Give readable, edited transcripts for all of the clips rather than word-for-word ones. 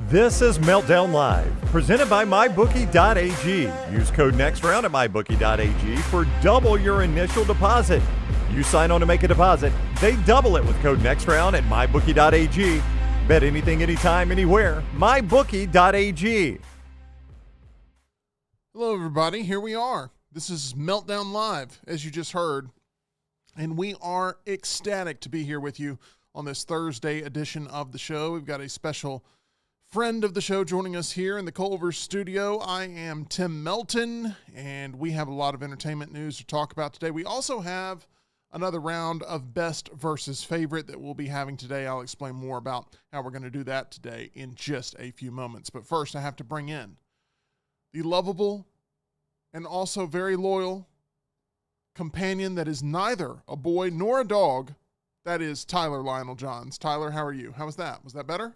This is Meltdown Live, presented by MyBookie.ag. Use code NEXTROUND at MyBookie.ag for double your initial deposit. You sign on to make a deposit, they double it with code NEXTROUND at MyBookie.ag. Bet anything, anytime, anywhere. MyBookie.ag. Hello, everybody. Here we are. This is Meltdown Live, as you just heard. And we are ecstatic to be here with you on this Thursday edition of the show. We've got a special friend of the show joining us here in the Culver studio. I am Tim Melton, and we have a lot of entertainment news to talk about today. We also have another round of best versus favorite that we'll be having today. I'll explain more about how we're going to do that today in just a few moments. But first, I have to bring in the lovable and also very loyal companion that is neither a boy nor a dog. That is Tyler Lionel Johns. Tyler, how are you? How was that? Was that better?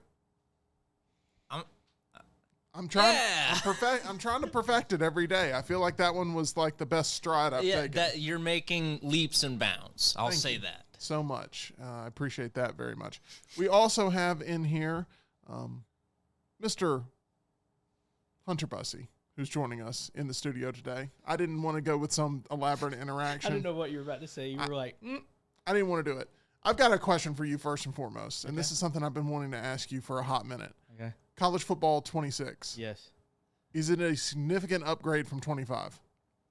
I'm trying to perfect it every day. I feel like that one was like the best stride I've taken. That you're making leaps and bounds. I'll say that. So much. I appreciate that very much. We also have in here Mr. Hunter Bussey, who's joining us in the studio today. I didn't want to go with some elaborate interaction. I didn't know what you were about to say. You were I didn't want to do it. I've got a question for you first and foremost, and this is something I've been wanting to ask you for a hot minute. Okay. College football 26. Yes. Is it a significant upgrade from 25?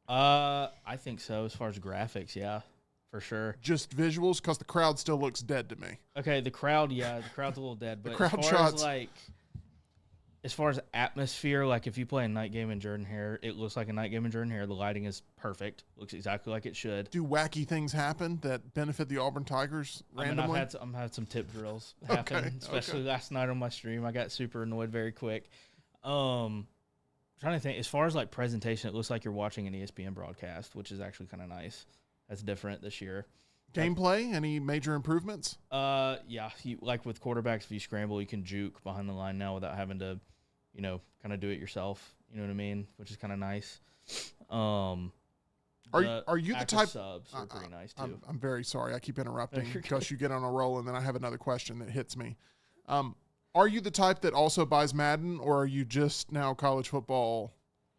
I think so. As far as graphics, yeah, for sure. Just visuals, because the crowd still looks dead to me. Okay, the crowd's a little dead, but crowd as far shots. as far as atmosphere, like if you play a night game in Jordan Hare, it looks like a night game in Jordan Hare. The lighting is perfect. Looks exactly like it should. Do wacky things happen that benefit the Auburn Tigers randomly? I've had some tip drills happen, especially last night on my stream. I got super annoyed very quick. Trying to think, as far as like presentation, it looks like you're watching an ESPN broadcast, which is actually kind of nice. That's different this year. Gameplay, any major improvements? Yeah, like with quarterbacks, if you scramble, you can juke behind the line now without having to, kind of do it yourself. You know what I mean? Which is kind of nice. Are you the type? Subs are pretty nice too. I'm very sorry. I keep interrupting because you get on a roll, and then I have another question that hits me. Are you the type that also buys Madden, or are you just now college football?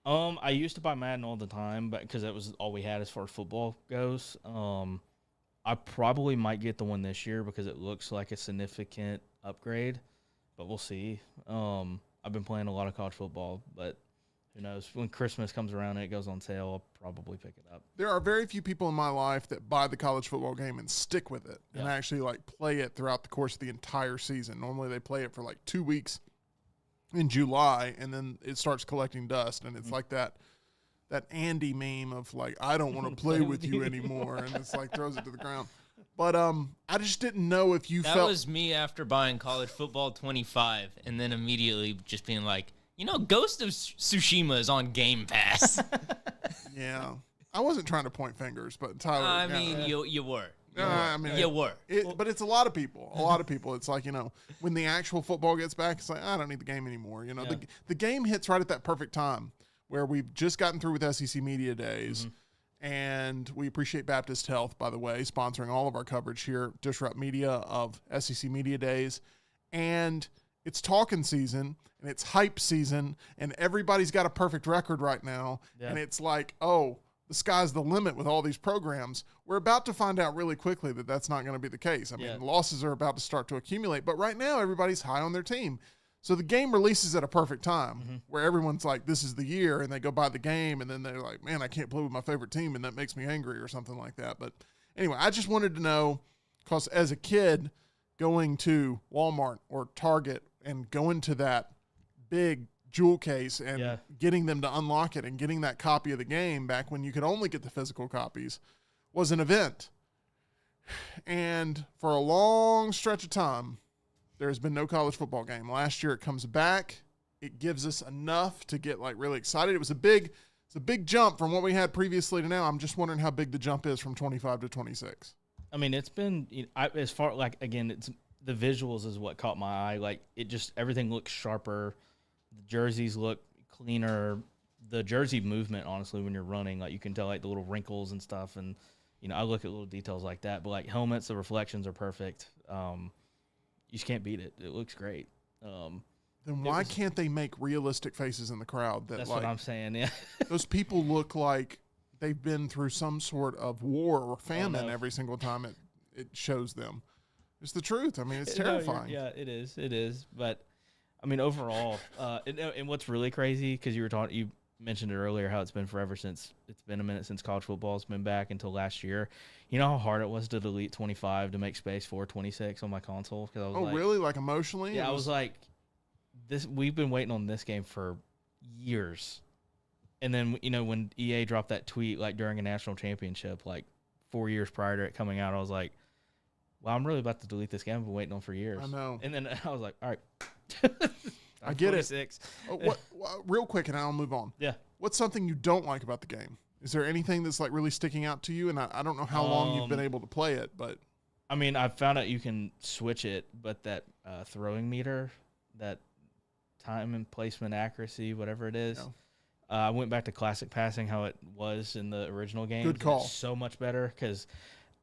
I used to buy Madden all the time, but because that was all we had as far as football goes. I probably might get the one this year because it looks like a significant upgrade, but we'll see. I've been playing a lot of college football, but who knows? When Christmas comes around and it goes on sale, I'll probably pick it up. There are very few people in my life that buy the college football game and stick with it and actually like play it throughout the course of the entire season. Normally they play it for like 2 weeks in July, and then it starts collecting dust, and it's like that Andy meme of like, I don't want to play with you anymore, and it's like throws it to the ground. But I just didn't know if you felt. That was me after buying College Football 25 and then immediately just being like, Ghost of Tsushima is on Game Pass. Yeah. I wasn't trying to point fingers, but Tyler. I mean, you were. You were. But it's a lot of people. It's like, when the actual football gets back, it's like, I don't need the game anymore. The game hits right at that perfect time where we've just gotten through with SEC Media Days. Mm-hmm. And we appreciate Baptist Health, by the way, sponsoring all of our coverage here, Disrupt Media of SEC Media Days. And it's talking season, and it's hype season, and everybody's got a perfect record right now. Yeah. And it's like, the sky's the limit with all these programs. We're about to find out really quickly that that's not going to be the case. I mean, losses are about to start to accumulate. But right now, everybody's high on their team. So the game releases at a perfect time where everyone's like, this is the year, and they go buy the game, and then they're like, man, I can't play with my favorite team, and that makes me angry or something like that. But anyway, I just wanted to know, because as a kid going to Walmart or Target and going to that big jewel case and getting them to unlock it and getting that copy of the game back when you could only get the physical copies was an event. And for a long stretch of time, there has been no college football game. Last year it comes back. It gives us enough to get like really excited. It's a big jump from what we had previously to now. I'm just wondering how big the jump is from 25 to 26. I mean, it's been as far again, it's the visuals is what caught my eye. Like it just everything looks sharper. The jerseys look cleaner. The jersey movement, honestly, when you're running, like you can tell like the little wrinkles and stuff. And I look at little details like that. But like helmets, the reflections are perfect. You just can't beat it. It looks great. then why can't they make realistic faces in the crowd? That's what I'm saying. Yeah, those people look like they've been through some sort of war or famine every single time it shows them. It's the truth. I mean, it's terrifying. Yeah, it is. It is. But I mean, overall, and what's really crazy, because you mentioned it earlier, how it's been forever since it's been a minute since college football's been back until last year. You know how hard it was to delete 25 to make space for 26 on my console? Cause I was really? Like emotionally? Yeah, I was like, we've been waiting on this game for years. And then, when EA dropped that tweet, like during a national championship, like 4 years prior to it coming out, I was like, well, I'm really about to delete this game I've been waiting on for years. I know. And then I was like, all right. I get 26. it. Real quick, and I'll move on. Yeah. What's something you don't like about the game? Is there anything that's like really sticking out to you? And I don't know how long you've been able to play it, but I mean, I found out you can switch it, but that throwing meter, that time and placement accuracy, whatever it is, I went back to classic passing, how it was in the original game. Good call. It's so much better, because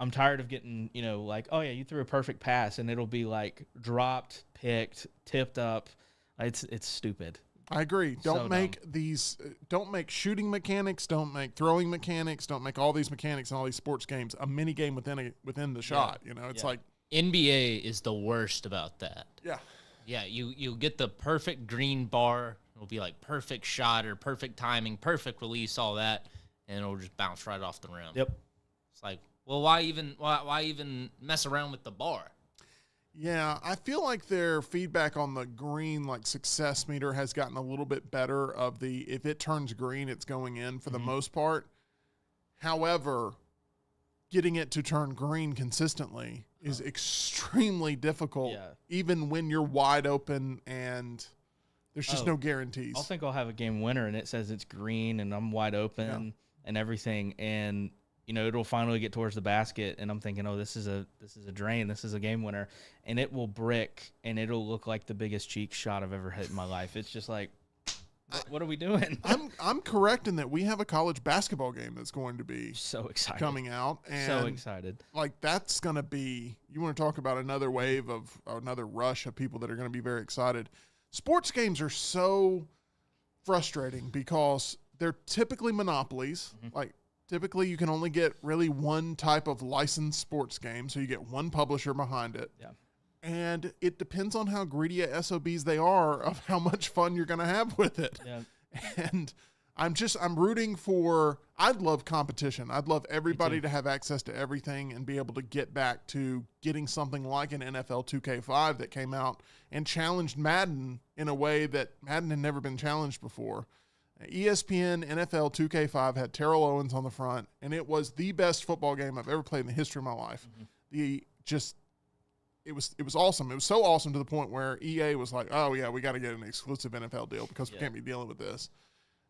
I'm tired of getting, like, oh yeah, you threw a perfect pass, and it'll be like dropped, picked, tipped up. It's stupid. I agree. Don't make shooting mechanics, don't make throwing mechanics, don't make all these mechanics in all these sports games a mini game within the shot. It's like NBA is the worst about that. Yeah. Yeah, you get the perfect green bar. It'll be like perfect shot or perfect timing, perfect release, all that, and it'll just bounce right off the rim. Yep. It's like, well, why even mess around with the bar? Yeah, I feel like their feedback on the green, like, success meter has gotten a little bit better of if it turns green, it's going in for the most part. However, getting it to turn green consistently is extremely difficult, even when you're wide open and there's just no guarantees. I think I'll have a game winner, and it says it's green, and I'm wide open and everything, and it'll finally get towards the basket, and I'm thinking, oh, this is a drain, this is a game winner, and it will brick, and it'll look like the biggest cheek shot I've ever hit in my life. It's just like, what are we doing? I'm correct in that we have a college basketball game that's going to be so excited coming out, and so excited. Like, that's going to be, you want to talk about another wave of another rush of people that are going to be very excited. Sports games are so frustrating because they're typically monopolies. Like, typically, you can only get really one type of licensed sports game, so you get one publisher behind it. Yeah. And it depends on how greedy SOBs they are of how much fun you're going to have with it. Yeah. And I'm rooting for, I'd love competition. I'd love everybody to have access to everything and be able to get back to getting something like an NFL 2K5 that came out and challenged Madden in a way that Madden had never been challenged before. ESPN NFL 2K5 had Terrell Owens on the front, and it was the best football game I've ever played in the history of my life. It was awesome. It was so awesome to the point where EA was like, oh, yeah, we got to get an exclusive NFL deal because we can't be dealing with this.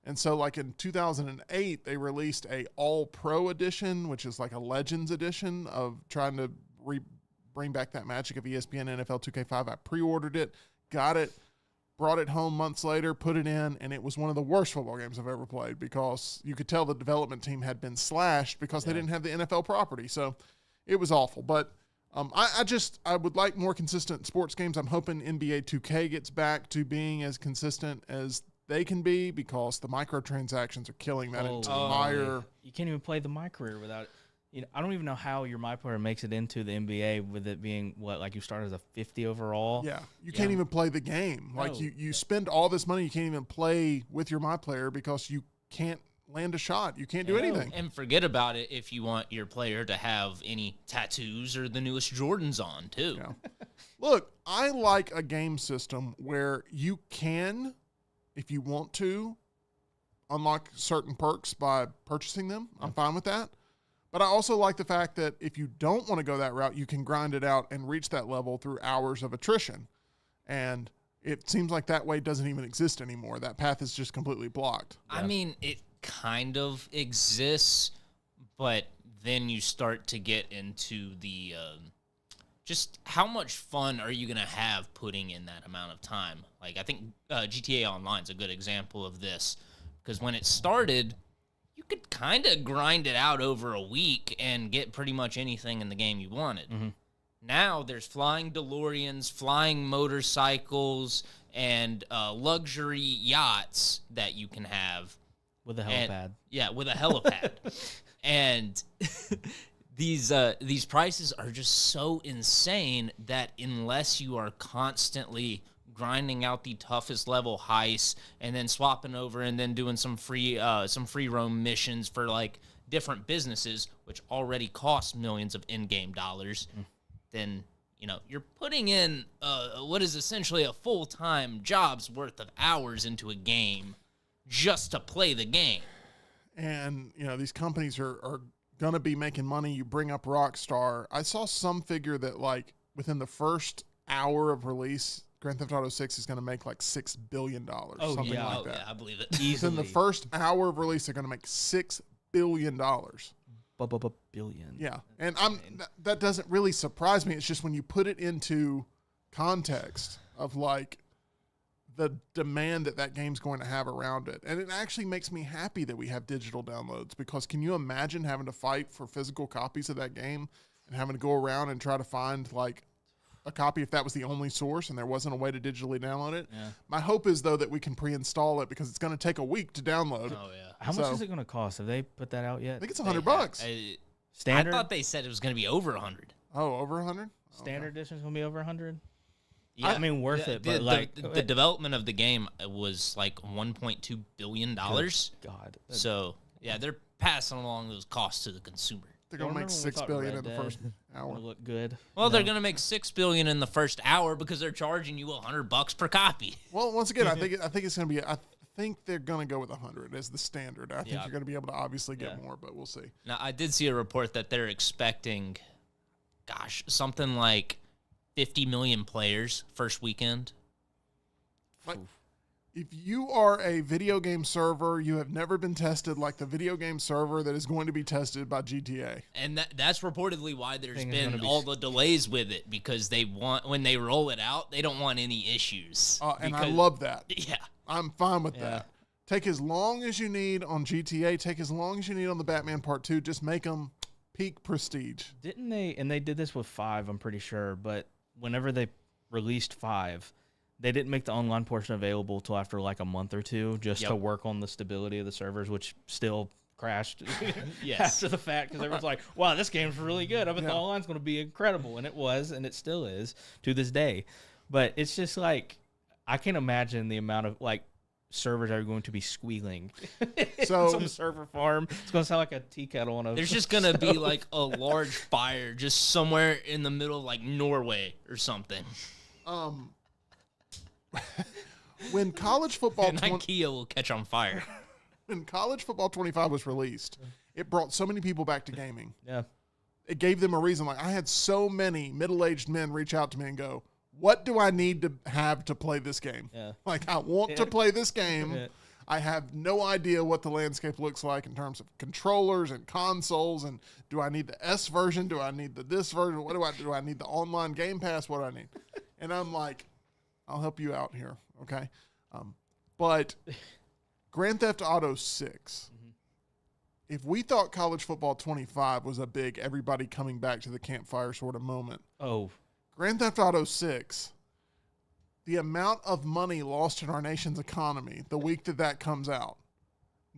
And so, like, in 2008, they released a All-Pro edition, which is like a Legends edition of trying to bring back that magic of ESPN NFL 2K5. I pre-ordered it, got it, brought it home months later, put it in, and it was one of the worst football games I've ever played because you could tell the development team had been slashed because they didn't have the NFL property. So it was awful. But I would like more consistent sports games. I'm hoping NBA 2K gets back to being as consistent as they can be because the microtransactions are killing that entire. You can't even play the micro without it. I don't even know how your MyPlayer makes it into the NBA with it being like you start as a 50 overall. Yeah, you can't even play the game. No. Like you spend all this money, you can't even play with your MyPlayer because you can't land a shot. You can't do anything. And forget about it if you want your player to have any tattoos or the newest Jordans on too. Yeah. Look, I like a game system where you can, if you want to, unlock certain perks by purchasing them. I'm fine with that. But I also like the fact that if you don't want to go that route, you can grind it out and reach that level through hours of attrition. And it seems like that way doesn't even exist anymore. That path is just completely blocked. I mean, it kind of exists, but then you start to get into the just how much fun are you going to have putting in that amount of time? Like, I think GTA Online is a good example of this because when it started, you could kind of grind it out over a week and get pretty much anything in the game you wanted. Mm-hmm. Now there's flying DeLoreans, flying motorcycles, and luxury yachts that you can have. With a helipad. Yeah, with a helipad. And these prices are just so insane that unless you are constantly grinding out the toughest level heists and then swapping over and then doing some free roam missions for like different businesses, which already cost millions of in-game dollars, then you're putting in what is essentially a full-time job's worth of hours into a game just to play the game. And these companies are gonna be making money. You bring up Rockstar. I saw some figure that like within the first hour of release, Grand Theft Auto 6 is gonna make like $6 billion. Something like that. Yeah, I believe it. Within the first hour of release, they're gonna make $6 billion. Billion. Yeah, and that doesn't really surprise me. It's just when you put it into context of like the demand that game's going to have around it, and it actually makes me happy that we have digital downloads, because can you imagine having to fight for physical copies of that game and having to go around and try to find like a copy if that was the only source and there wasn't a way to digitally download it? Yeah. My hope is though that we can pre-install it, because it's going to take a week to download. Oh yeah. How much is it going to cost? Have they put that out yet? I think it's $100. Standard? I thought they said it was going to be over 100. Oh, over 100? Standard edition's going to be over 100? Yeah, I mean, worth it, but the development of the game was like $1.2 billion. God. So yeah, they're passing along those costs to the consumer. They're gonna make $6 billion in the first hour. Look good. Well, they're gonna make $6 billion in the first hour because they're charging you $100 per copy. Well, once again, I think it's gonna be. I think they're gonna go with 100 as the standard. I think you're gonna be able to obviously get more, but we'll see. Now, I did see a report that they're expecting, something like 50 million players first weekend. Like, if you are a video game server, you have never been tested like the video game server that is going to be tested by GTA. And that's reportedly why there's been all the delays with it, because when they roll it out, they don't want any issues. And I love that. Yeah. I'm fine with that. Take as long as you need on GTA. Take as long as you need on the Batman Part 2. Just make them peak prestige. Didn't they? And they did this with 5, I'm pretty sure. But whenever they released 5, they didn't make the online portion available till after like a month or two, just to work on the stability of the servers, which still crashed after the fact, because everyone's like, wow, this game's really good. I bet the online's going to be incredible. And it was, and it still is to this day. But it's just like, I can't imagine the amount of like servers are going to be squealing. So some server farm, it's going to sound like a tea kettle on a There's just going to be like a large fire just somewhere in the middle of like Norway or something. When college football and IKEA will catch on fire. When college football 25 was released, it brought so many people back to gaming. Yeah. It gave them a reason. Like, I had so many middle-aged men reach out to me and go, what do I need to have to play this game? Yeah. Like, I want to play this game. I have no idea what the landscape looks like in terms of controllers and consoles. And do I need the S version? Do I need this version? What do I need the online Game Pass? What do I need? And I'm like, I'll help you out here, okay? But Grand Theft Auto 6, if we thought College Football 25 was a big everybody coming back to the campfire sort of moment, Grand Theft Auto 6, the amount of money lost in our nation's economy the week that comes out,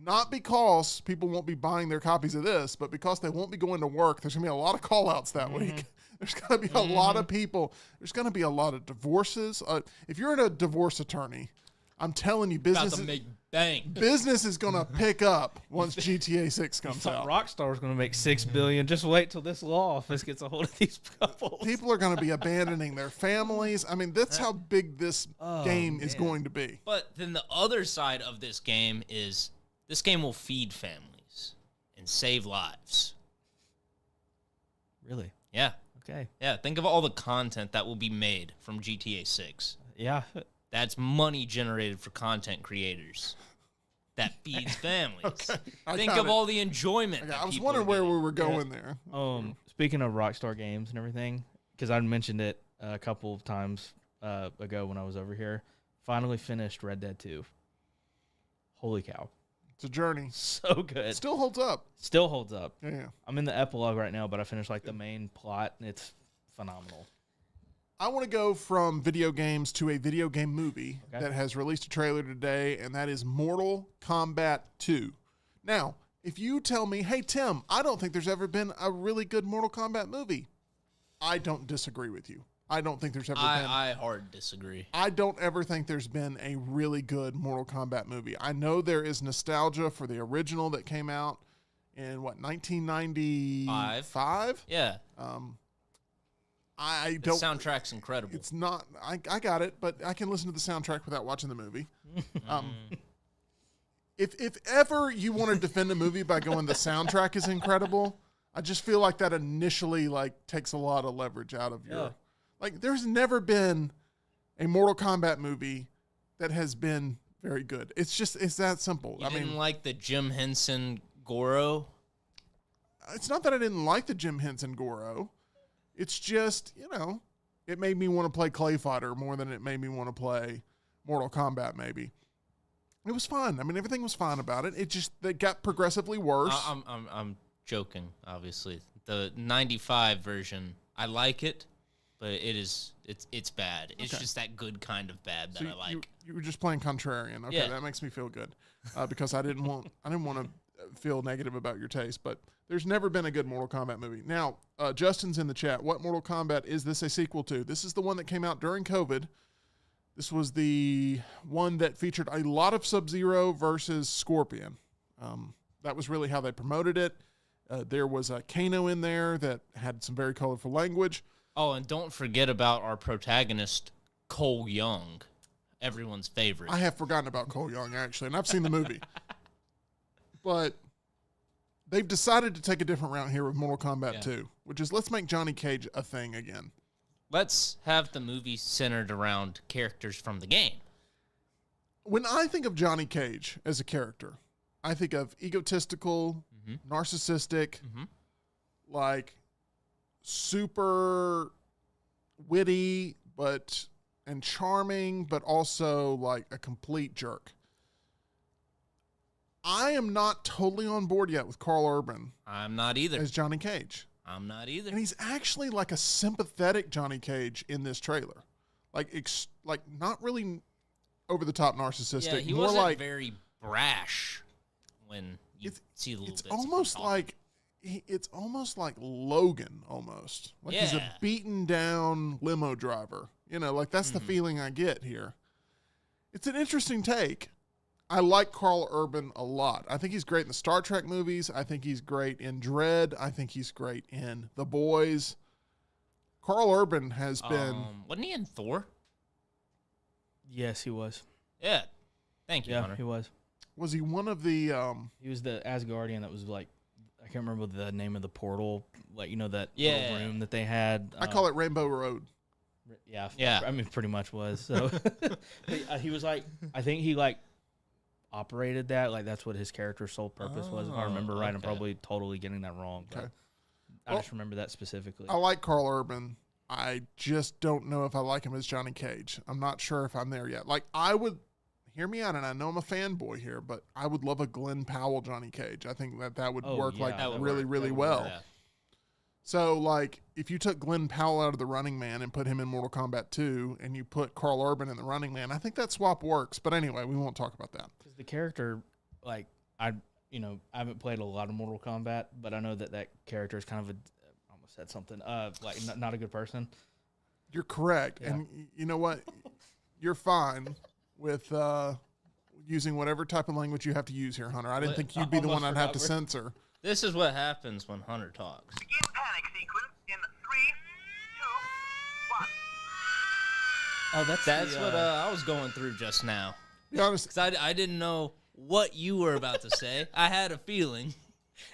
not because people won't be buying their copies of this, but because they won't be going to work, there's going to be a lot of call-outs that week. There's going to be a lot of people. There's going to be a lot of divorces. If you're a divorce attorney, I'm telling you, business About to make bank. Business is going to pick up once GTA 6 comes out. Rockstar's going to make $6 billion. Just wait till this law office gets a hold of these couples. People are going to be abandoning their families. I mean, that's how big this game is going to be. But then the other side of this game is this game will feed families and save lives. Really? Yeah. Okay. Yeah, think of all the content that will be made from GTA 6. Yeah. That's money generated for content creators. That feeds families. Think of all the enjoyment. I was wondering where we were going there. Speaking of Rockstar Games and everything, because I mentioned it a couple of times ago when I was over here, finally finished Red Dead 2. Holy cow. It's a journey. So good. It still holds up. Still holds up. Yeah. I'm in the epilogue right now, but I finished like the main plot, and it's phenomenal. I want to go from video games to a video game movie that has released a trailer today, and that is Mortal Kombat 2. Now, if you tell me, hey, Tim, I don't think there's ever been a really good Mortal Kombat movie, I don't disagree with you. I don't think there's ever been. I hard disagree. I don't ever think there's been a really good Mortal Kombat movie. I know there is nostalgia for the original that came out in, 1995? Yeah. I The don't. soundtrack's incredible. It's not. I got it, but I can listen to the soundtrack without watching the movie. If ever you want to defend a movie by going the soundtrack is incredible, I just feel like that initially takes a lot of leverage out of your. There's never been a Mortal Kombat movie that has been very good. It's that simple. You didn't like the Jim Henson Goro? It's not that I didn't like the Jim Henson Goro. It's just, it made me want to play Clay Fighter more than it made me want to play Mortal Kombat, maybe. It was fun. I mean, everything was fine about it. It got progressively worse. I'm joking, obviously. The 95 version, I like it, but it's bad. It's just that good kind of bad that I like. You were just playing contrarian. Okay, that makes me feel good. Because I didn't want to feel negative about your taste, but there's never been a good Mortal Kombat movie. Now, Justin's in the chat. What Mortal Kombat is this a sequel to? This is the one that came out during COVID. This was the one that featured a lot of Sub-Zero versus Scorpion. That was really how they promoted it. There was a Kano in there that had some very colorful language. Oh, and don't forget about our protagonist, Cole Young, everyone's favorite. I have forgotten about Cole Young, actually, and I've seen the movie. But they've decided to take a different route here with Mortal Kombat 2, which is let's make Johnny Cage a thing again. Let's have the movie centered around characters from the game. When I think of Johnny Cage as a character, I think of egotistical, narcissistic, super witty, and charming, but also like a complete jerk. I am not totally on board yet with Carl Urban. I'm not either. As Johnny Cage. I'm not either. And he's actually like a sympathetic Johnny Cage in this trailer. Like not really over the top narcissistic. Yeah, he more wasn't like very brash when you see the little it's bits of almost him like it's almost like Logan almost. Like he's a beaten down limo driver. That's the feeling I get here. It's an interesting take. I like Carl Urban a lot. I think he's great in the Star Trek movies. I think he's great in Dredd. I think he's great in The Boys. Carl Urban has been... Wasn't he in Thor? Yes, he was. Yeah. Thank you, Hunter. He was. Was he one of the... He was the Asgardian that was like... I can't remember the name of the portal. That little room that they had. I call it Rainbow Road. Yeah. I mean, pretty much was. So he was like... I think he operated that, that's what his character's sole purpose was. If I remember right, I'm probably totally getting that wrong. But I just remember that specifically. I like Carl Urban. I just don't know if I like him as Johnny Cage. I'm not sure if I'm there yet. I would hear me out, and I know I'm a fanboy here, but I would love a Glenn Powell Johnny Cage. I think that would work really well. Yeah. So, if you took Glenn Powell out of The Running Man and put him in Mortal Kombat 2, and you put Carl Urban in The Running Man, I think that swap works. But anyway, we won't talk about that. Because the character, I haven't played a lot of Mortal Kombat, but I know that character is kind of I almost said something, not a good person. You're correct. Yeah. And you know what? You're fine with using whatever type of language you have to use here, Hunter. I didn't think you'd be the one I'd have to censor. This is what happens when Hunter talks. Begin panic sequence in 3, 2, 1. Oh, That's what I was going through just now. Be honest. Because I didn't know what you were about to say. I had a feeling.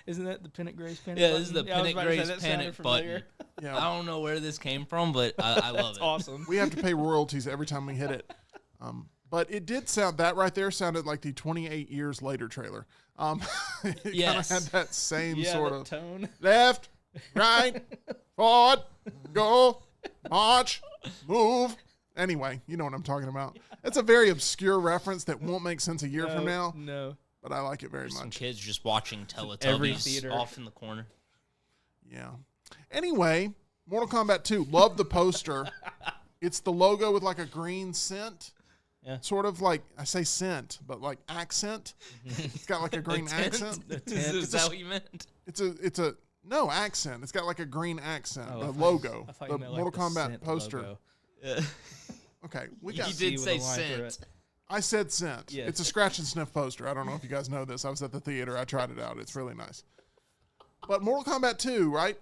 Isn't that the Pennant Grace panic Yeah, button? this is the I was Pennant about to say, Grace that panic sounded button. familiar. Yeah. I don't know where this came from, but I love That's it. awesome. We have to pay royalties every time we hit it. But it did sound, that right there sounded like the 28 Years Later trailer. It kind of had that same sort of tone. left, right, forward, go, march, move. Anyway, you know what I'm talking about. It's a very obscure reference that won't make sense a year from now, No. but I like it very Some much. kids just watching every Teletubbies theater. off in the corner. Yeah. Anyway, Mortal Kombat 2. Love the poster. It's the logo with like a green scent. Yeah. Sort of like, I say scent, but like accent. It's got like a green accent. Is that what you meant? No, accent. It's got like a green accent. Oh, the logo. I thought The you meant Mortal like the Kombat scent poster. logo. Okay, we You got. did with say a line through scent. it. I said scent. Yes. It's a scratch and sniff poster. I don't know if you guys know this. I was at the theater. I tried it out. It's really nice. But Mortal Kombat 2, right?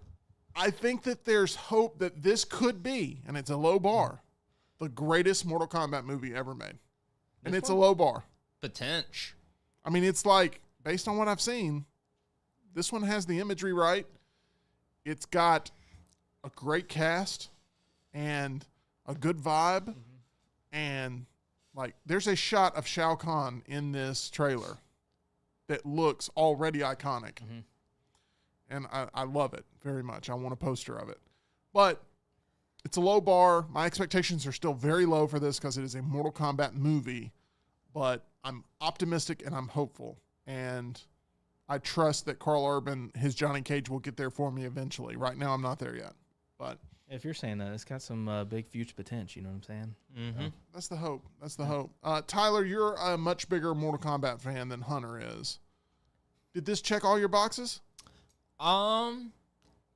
I think that there's hope that this could be, and it's a low bar, the greatest Mortal Kombat movie ever made. And it's a low bar. Potential. I mean, it's like, based on what I've seen, this one has the imagery right. It's got a great cast and a good vibe. And, like, there's a shot of Shao Kahn in this trailer that looks already iconic. And I love it very much. I want a poster of it. But it's a low bar. My expectations are still very low for this because it is a Mortal Kombat movie. But I'm optimistic and I'm hopeful. And I trust that Carl Urban, his Johnny Cage, will get there for me eventually. Right now, I'm not there yet. But If you're saying that, it's got some big future potential. You know what I'm saying? that's the hope. That's the hope. Tyler, you're a much bigger Mortal Kombat fan than Hunter is. Did this check all your boxes?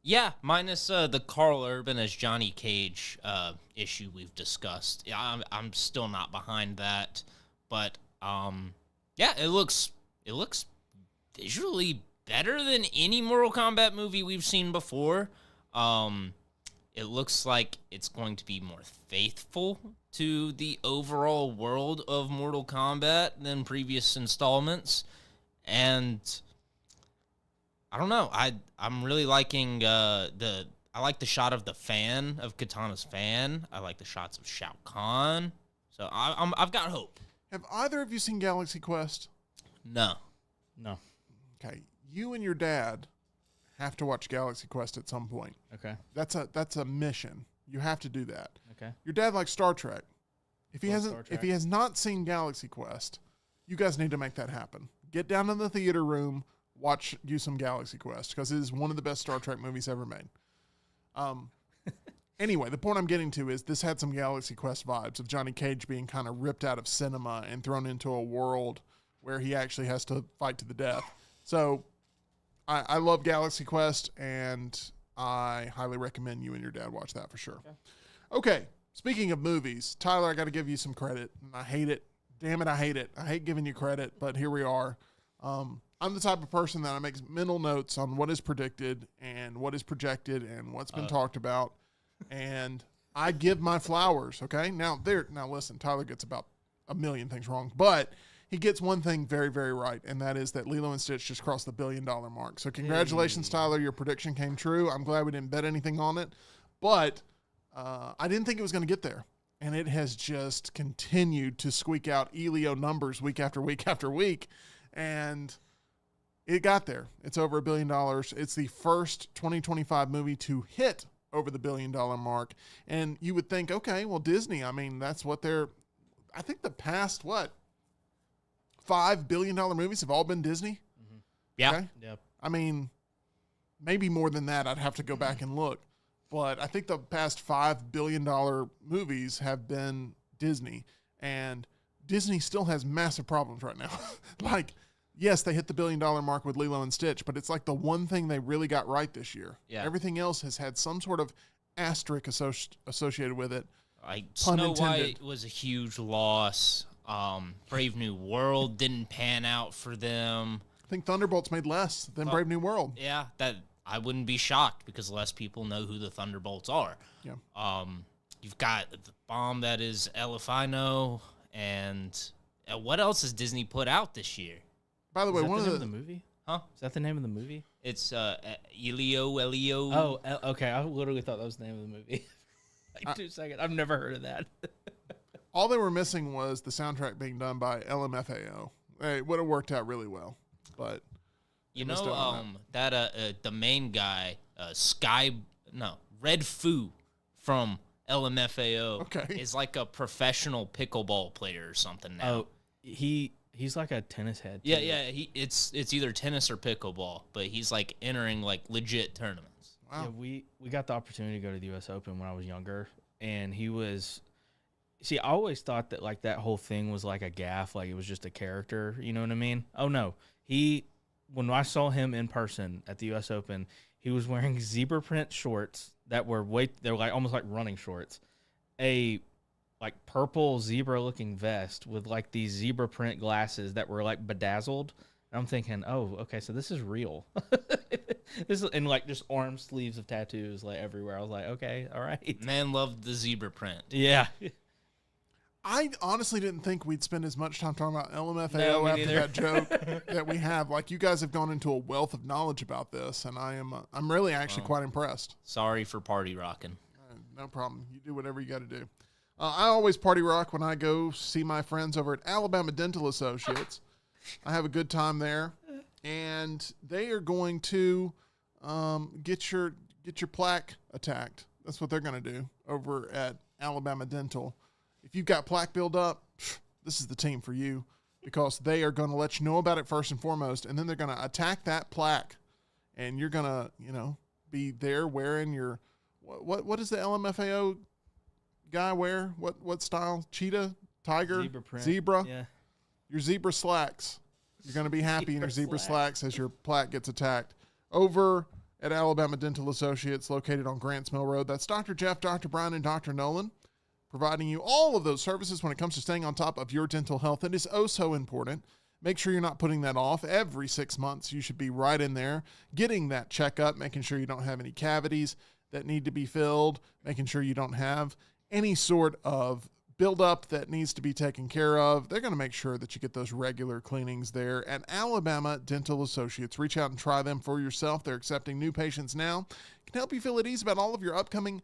Yeah, minus the Carl Urban as Johnny Cage issue we've discussed. Yeah, I'm still not behind that, but yeah, it looks visually better than any Mortal Kombat movie we've seen before. It looks like it's going to be more faithful to the overall world of Mortal Kombat than previous installments, and I don't know. I'm really liking I like the shot of the fan, of Katana's fan. I like the shots of Shao Kahn. So I've got hope. Have either of you seen Galaxy Quest? No. No. Okay, you and your dad have to watch Galaxy Quest at some point. Okay. That's a mission. You have to do that. Okay. Your dad likes Star Trek. If he Love hasn't, Star if Trek. he has not seen Galaxy Quest, you guys need to make that happen. Get down in the theater room, watch you some Galaxy Quest because it is one of the best Star Trek movies ever made. Anyway, the point I'm getting to is this had some Galaxy Quest vibes of Johnny Cage being kind of ripped out of cinema and thrown into a world where he actually has to fight to the death. So I love Galaxy Quest, and I highly recommend you and your dad watch that for sure. Okay, speaking of movies, Tyler, I got to give you some credit. And I hate it. Damn it, I hate it. I hate giving you credit, but here we are. I'm the type of person that I make mental notes on what is predicted and what is projected and what's been talked about, and I give my flowers. Okay, now listen, Tyler gets about a million things wrong, but he gets one thing very, very right, and that is that Lilo and Stitch just crossed the $1 billion mark. So congratulations, Tyler. Your prediction came true. I'm glad we didn't bet anything on it, but I didn't think it was going to get there, and it has just continued to squeak out Elio numbers week after week after week, and it got there. It's over $1 billion. It's the first 2025 movie to hit over the $1 billion mark. And you would think, okay, well, Disney, I mean, that's what I think the past, $5 billion movies have all been Disney. Yeah. Okay? Yep. I mean, maybe more than that. I'd have to go back and look. But I think the past $5 billion movies have been Disney. And Disney still has massive problems right now. Like, yes, they hit the $1 billion mark with Lilo and Stitch, but it's like the one thing they really got right this year. Yeah. Everything else has had some sort of asterisk associated with it. Like Pun Snow intended. White was a huge loss. Brave New World didn't pan out for them. I think Thunderbolts made less than Brave New World. Yeah, that I wouldn't be shocked because less people know who the Thunderbolts are. Yeah. You've got the bomb that is Elefino, and what else has Disney put out this year? By the way, Is that one the of name the of the movie? Huh? Is that the name of the movie? It's Elio. Oh, okay. I literally thought that was the name of the movie. Like 2 seconds. I've never heard of that. all they were missing was the soundtrack being done by LMFAO. It would have worked out really well, but You missed know, out on the main guy, Red Foo from LMFAO Okay. is like a professional pickleball player or something now. Oh, he's like a tennis head. Yeah, too. yeah. It's either tennis or pickleball, but he's like entering like legit tournaments. Wow. Yeah, we got the opportunity to go to the U.S. Open when I was younger, and he was. See, I always thought that like that whole thing was like a gaffe, like it was just a character. You know what I mean? Oh no, when I saw him in person at the U.S. Open, he was wearing zebra print shorts that were they were like almost like running shorts, a like purple zebra looking vest with like these zebra print glasses that were like bedazzled. And I'm thinking, oh, okay, so this is real. This is, and like just arm sleeves of tattoos like everywhere. I was like, okay, all right. Man loved the zebra print. Yeah. I honestly didn't think we'd spend as much time talking about LMFAO No, after neither. that joke that we have. Like, you guys have gone into a wealth of knowledge about this, and I'm really actually quite impressed. Sorry for party rocking. No problem. You do whatever you got to do. I always party rock when I go see my friends over at Alabama Dental Associates. I have a good time there, and they are going to get your plaque attacked. That's what they're going to do over at Alabama Dental. If you've got plaque buildup, this is the team for you, because they are going to let you know about it first and foremost, and then they're going to attack that plaque, and you're going to, be there wearing your what does the LMFAO guy wear? What style? Cheetah, tiger, Zebra print. zebra. Yeah. Your zebra slacks. You're going to be happy in your zebra Zebra slacks as your plaque gets attacked. Over at Alabama Dental Associates, located on Grants Mill Road. That's Dr. Jeff, Dr. Brian, and Dr. Nolan, providing you all of those services when it comes to staying on top of your dental health. It is oh so important. Make sure you're not putting that off. Every 6 months, you should be right in there, getting that checkup, making sure you don't have any cavities that need to be filled, making sure you don't have any sort of buildup that needs to be taken care of. They're going to make sure that you get those regular cleanings there at Alabama Dental Associates. Reach out and try them for yourself. They're accepting new patients now. Can help you feel at ease about all of your upcoming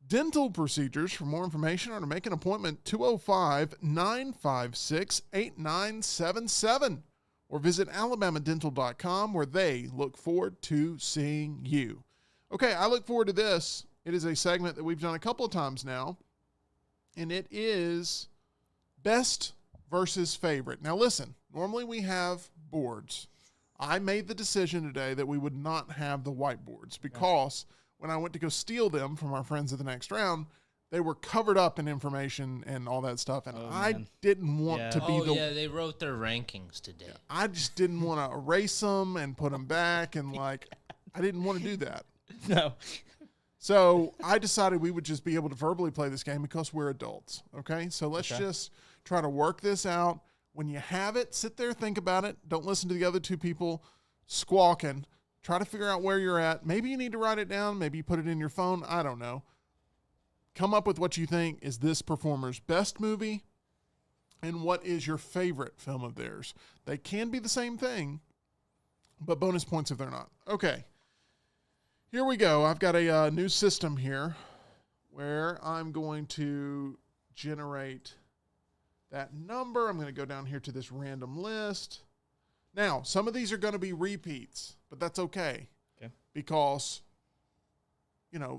dental procedures. For more information or to make an appointment, 205-956-8977 or visit alabamadental.com, where they look forward to seeing you. Okay, I look forward to this. It is a segment that we've done a couple of times now, and it is best versus favorite. Now listen, normally we have boards. I made the decision today that we would not have the whiteboards because when I went to go steal them from our friends of the next round, they were covered up in information and all that stuff, and I didn't want to be they wrote their rankings today. I just didn't want to erase them and put them back, and I didn't want to do that. No. So I decided we would just be able to verbally play this game because we're adults. Okay. So let's just try to work this out. When you have it, sit there, think about it. Don't listen to the other two people squawking. Try to figure out where you're at. Maybe you need to write it down. Maybe you put it in your phone. I don't know. Come up with what you think is this performer's best movie and what is your favorite film of theirs. They can be the same thing, but bonus points if they're not. Okay. Here we go. I've got a new system here where I'm going to generate that number. I'm going to go down here to this random list. Now, some of these are going to be repeats, but that's okay. Because,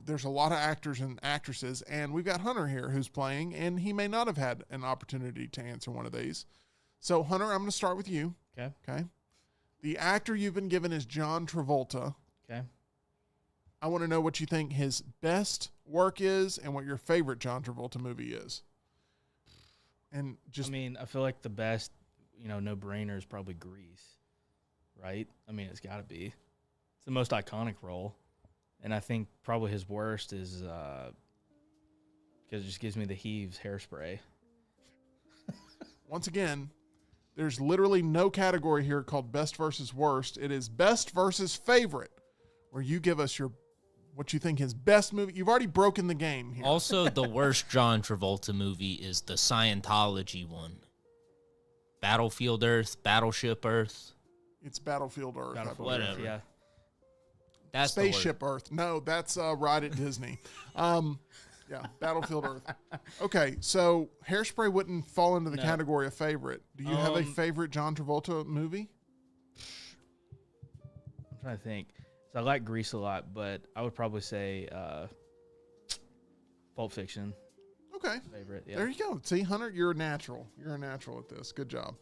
there's a lot of actors and actresses, and we've got Hunter here who's playing, and he may not have had an opportunity to answer one of these. So, Hunter, I'm going to start with you. Okay. The actor you've been given is John Travolta. Okay. I want to know what you think his best work is and what your favorite John Travolta movie is. And I feel like the best, no-brainer is probably Grease, right? It's got to be. It's the most iconic role. And I think probably his worst is, because it just gives me the heaves, Hairspray. Once again, there's literally no category here called best versus worst. It is best versus favorite, where you give us what you think his best movie. You've already broken the game here. Also, the worst John Travolta movie is the Scientology one. Battlefield Earth, Battleship Earth. It's Battlefield Earth. Whatever. Yeah. That's Spaceship Earth. No, that's Ride at Disney. Battlefield Earth. Okay, so Hairspray wouldn't fall into the category of favorite. Do you have a favorite John Travolta movie? I'm trying to think. So I like Grease a lot, but I would probably say Pulp Fiction. Okay. Favorite, yeah. There you go. See, Hunter, you're a natural. You're a natural at this. Good job.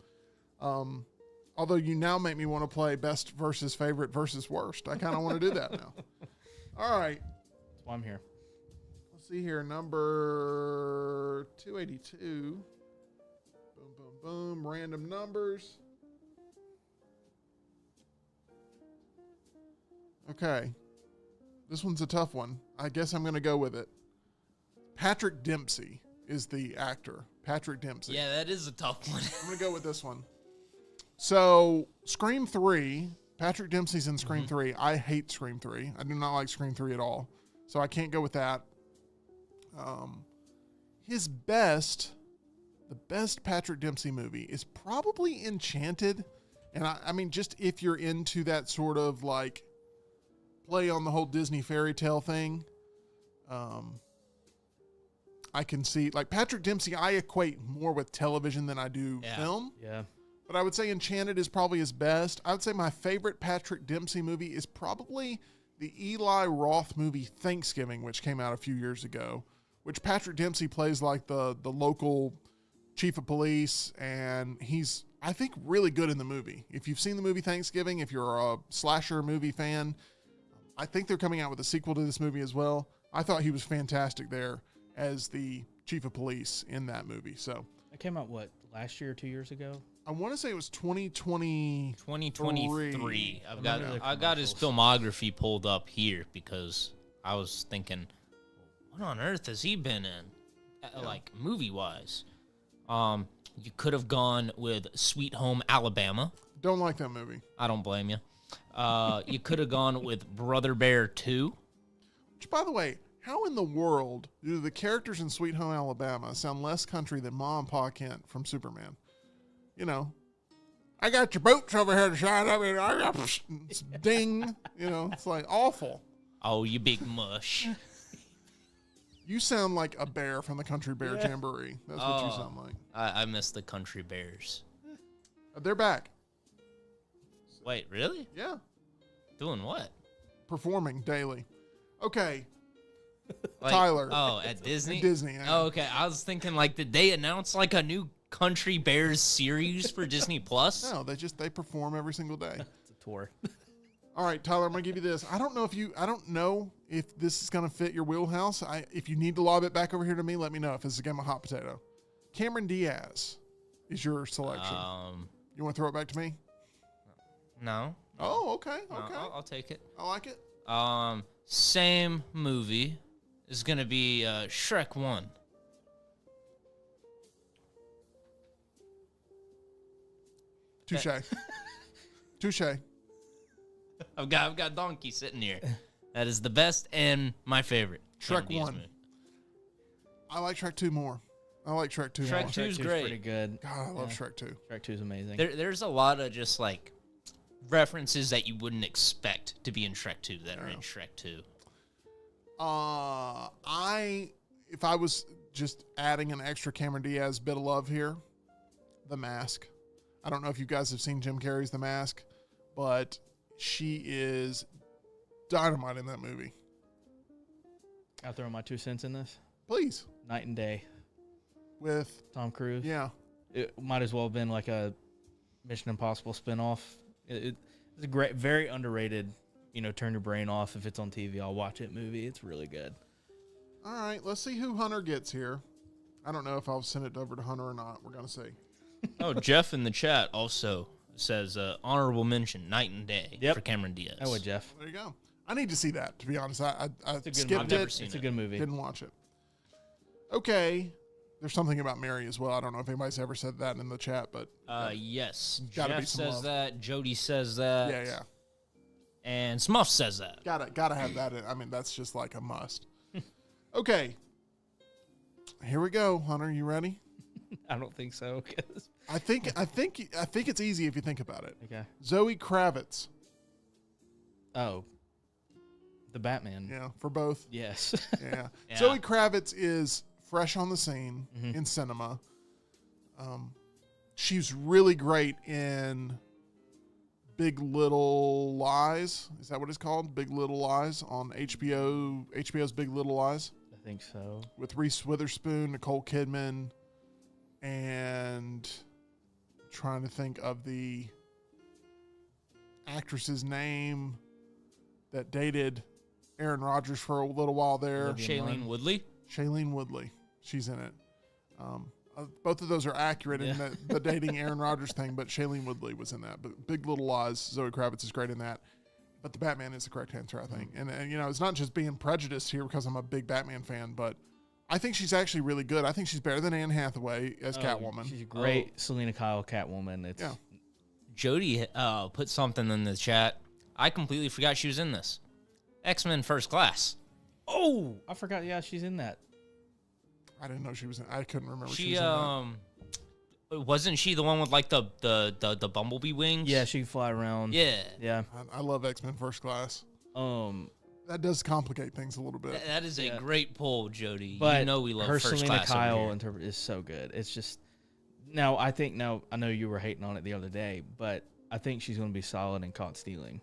Although you now make me want to play best versus favorite versus worst. I kind of want to do that now. All right. That's why I'm here. Let's see here. Number 282. Boom, boom, boom. Random numbers. Okay. This one's a tough one. I guess I'm going to go with it. Patrick Dempsey is the actor. Patrick Dempsey. Yeah, that is a tough one. I'm going to go with this one. So, Scream 3, Patrick Dempsey's in Scream 3. I hate Scream 3. I do not like Scream 3 at all. So, I can't go with that. The best Patrick Dempsey movie is probably Enchanted. And I mean, just if you're into that sort of like play on the whole Disney fairy tale thing, I can see like Patrick Dempsey, I equate more with television than I do film. Yeah. But I would say Enchanted is probably his best. I would say my favorite Patrick Dempsey movie is probably the Eli Roth movie Thanksgiving, which came out a few years ago, which Patrick Dempsey plays like the local chief of police, and he's, I think, really good in the movie. If you've seen the movie Thanksgiving, if you're a slasher movie fan, I think they're coming out with a sequel to this movie as well. I thought he was fantastic there as the chief of police in that movie. So It came out, what, last year or 2 years ago? I want to say it was 2020. 2023. Remember the I got his commercials. filmography pulled up here because I was thinking, what on earth has he been in? Like movie wise. You could have gone with Sweet Home Alabama. Don't like that movie. I don't blame you. You could have gone with Brother Bear 2. Which, by the way, how in the world do the characters in Sweet Home Alabama sound less country than Ma and Pa Kent from Superman? You know, I got your boots over here to shine up, and I got ding. You know, it's like awful. Oh, you big mush. You sound like a bear from the Country Bear Jamboree. That's what you sound like. I miss the Country Bears. They're back. Wait, really? Yeah. Doing what? Performing daily. Okay. Like, Tyler. Oh, at Disney? At Disney, yeah. Oh, okay. I was thinking, like, did they announce, like, a new Country Bears series for Disney Plus? No, they perform every single day. It's a tour. All right, Tyler, I'm gonna give you this. I don't know if this is gonna fit your wheelhouse. If you need to lob it back over here to me, let me know. If it's a game of hot potato, Cameron Diaz is your selection. You want to throw it back to me? No. Oh, okay, No, okay. I'll take it. I like it. Same movie is gonna be Shrek 1. Touche. Touche. I've got Donkey sitting here. That is the best and my favorite. Shrek Cameron Diaz 1. movie. I like Shrek 2 more. I like Shrek 2 more. Shrek 2 's great. Pretty good. God, I love Shrek 2. Shrek 2 is amazing. There's a lot of just like references that you wouldn't expect to be in Shrek 2 that are in Shrek 2. If I was just adding an extra Cameron Diaz bit of love here, The Mask. I don't know if you guys have seen Jim Carrey's The Mask, but she is dynamite in that movie. I'll throw my 2 cents in this. Please. Night and Day. With, Tom Cruise. yeah. It might as well have been like a Mission Impossible spinoff. It's a great, very underrated, turn your brain off. If it's on TV, I'll watch it movie. It's really good. All right, let's see who Hunter gets here. I don't know if I'll send it over to Hunter or not. We're going to see. Oh, Jeff in the chat also says honorable mention Night and Day for Cameron Diaz. I would, Jeff. There you go. I need to see that, to be honest. I It's a good skipped movie. I've never it. seen It's a it. good movie. Didn't watch it. Okay. There's something about Mary as well. I don't know if anybody's ever said that in the chat, but Yes. Gotta be Jeff some says love. that. Jody says that. yeah. And Smuff says that. Gotta have that. I mean, that's just like a must. Okay. Here we go, Hunter. You ready? I don't think so. 'Cause- I think it's easy if you think about it. okay. Zoe Kravitz. Oh. The Batman. Yeah, for both. Yes. Yeah. Yeah. Zoe Kravitz is fresh on the scene in cinema. She's really great in Big Little Lies. Is that what it's called? Big Little Lies on HBO. HBO's Big Little Lies I think so. with Reese Witherspoon, Nicole Kidman, and I'm trying to think of the actress's name that dated Aaron Rodgers for a little while there. Shailene Woodley. Shailene Woodley. She's in it. Both of those are accurate in the dating Aaron Rodgers thing, but Shailene Woodley was in that. But Big Little Lies, Zoe Kravitz is great in that. But the Batman is the correct answer, I think. And it's not just being prejudiced here because I'm a big Batman fan, but I think she's actually really good. I think she's better than Anne Hathaway as Catwoman. She's great. Selena Kyle Catwoman. Jody put something in the chat. I completely forgot she was in this. X-Men First Class. Oh, I forgot. Yeah, she's in that. I didn't know she was in. I couldn't remember. She was in wasn't she the one with like the bumblebee wings? Yeah, she can fly around. Yeah. I love X-Men First Class. That does complicate things a little bit. That is a great pull, Jody. But you know we love her First Selena Class. Kyle is so good. It's just I know you were hating on it the other day, but I think she's going to be solid in Caught Stealing.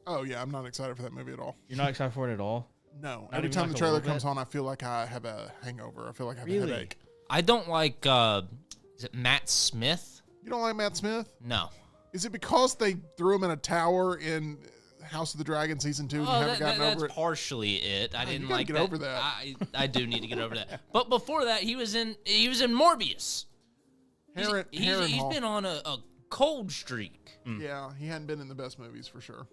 Oh yeah, I'm not excited for that movie at all. You're not excited for it at all? No. Every time the trailer comes on, I feel like I have a hangover. I feel like I have a headache. I don't like. Is it Matt Smith? You don't like Matt Smith? No. Is it because they threw him in a tower in House of the Dragon season 2 and you haven't gotten over it? That's partially it. I didn't like get that. over that. I do need to get over that. But before that, he was in Morbius. He's been on a cold streak. Yeah, he hadn't been in the best movies for sure.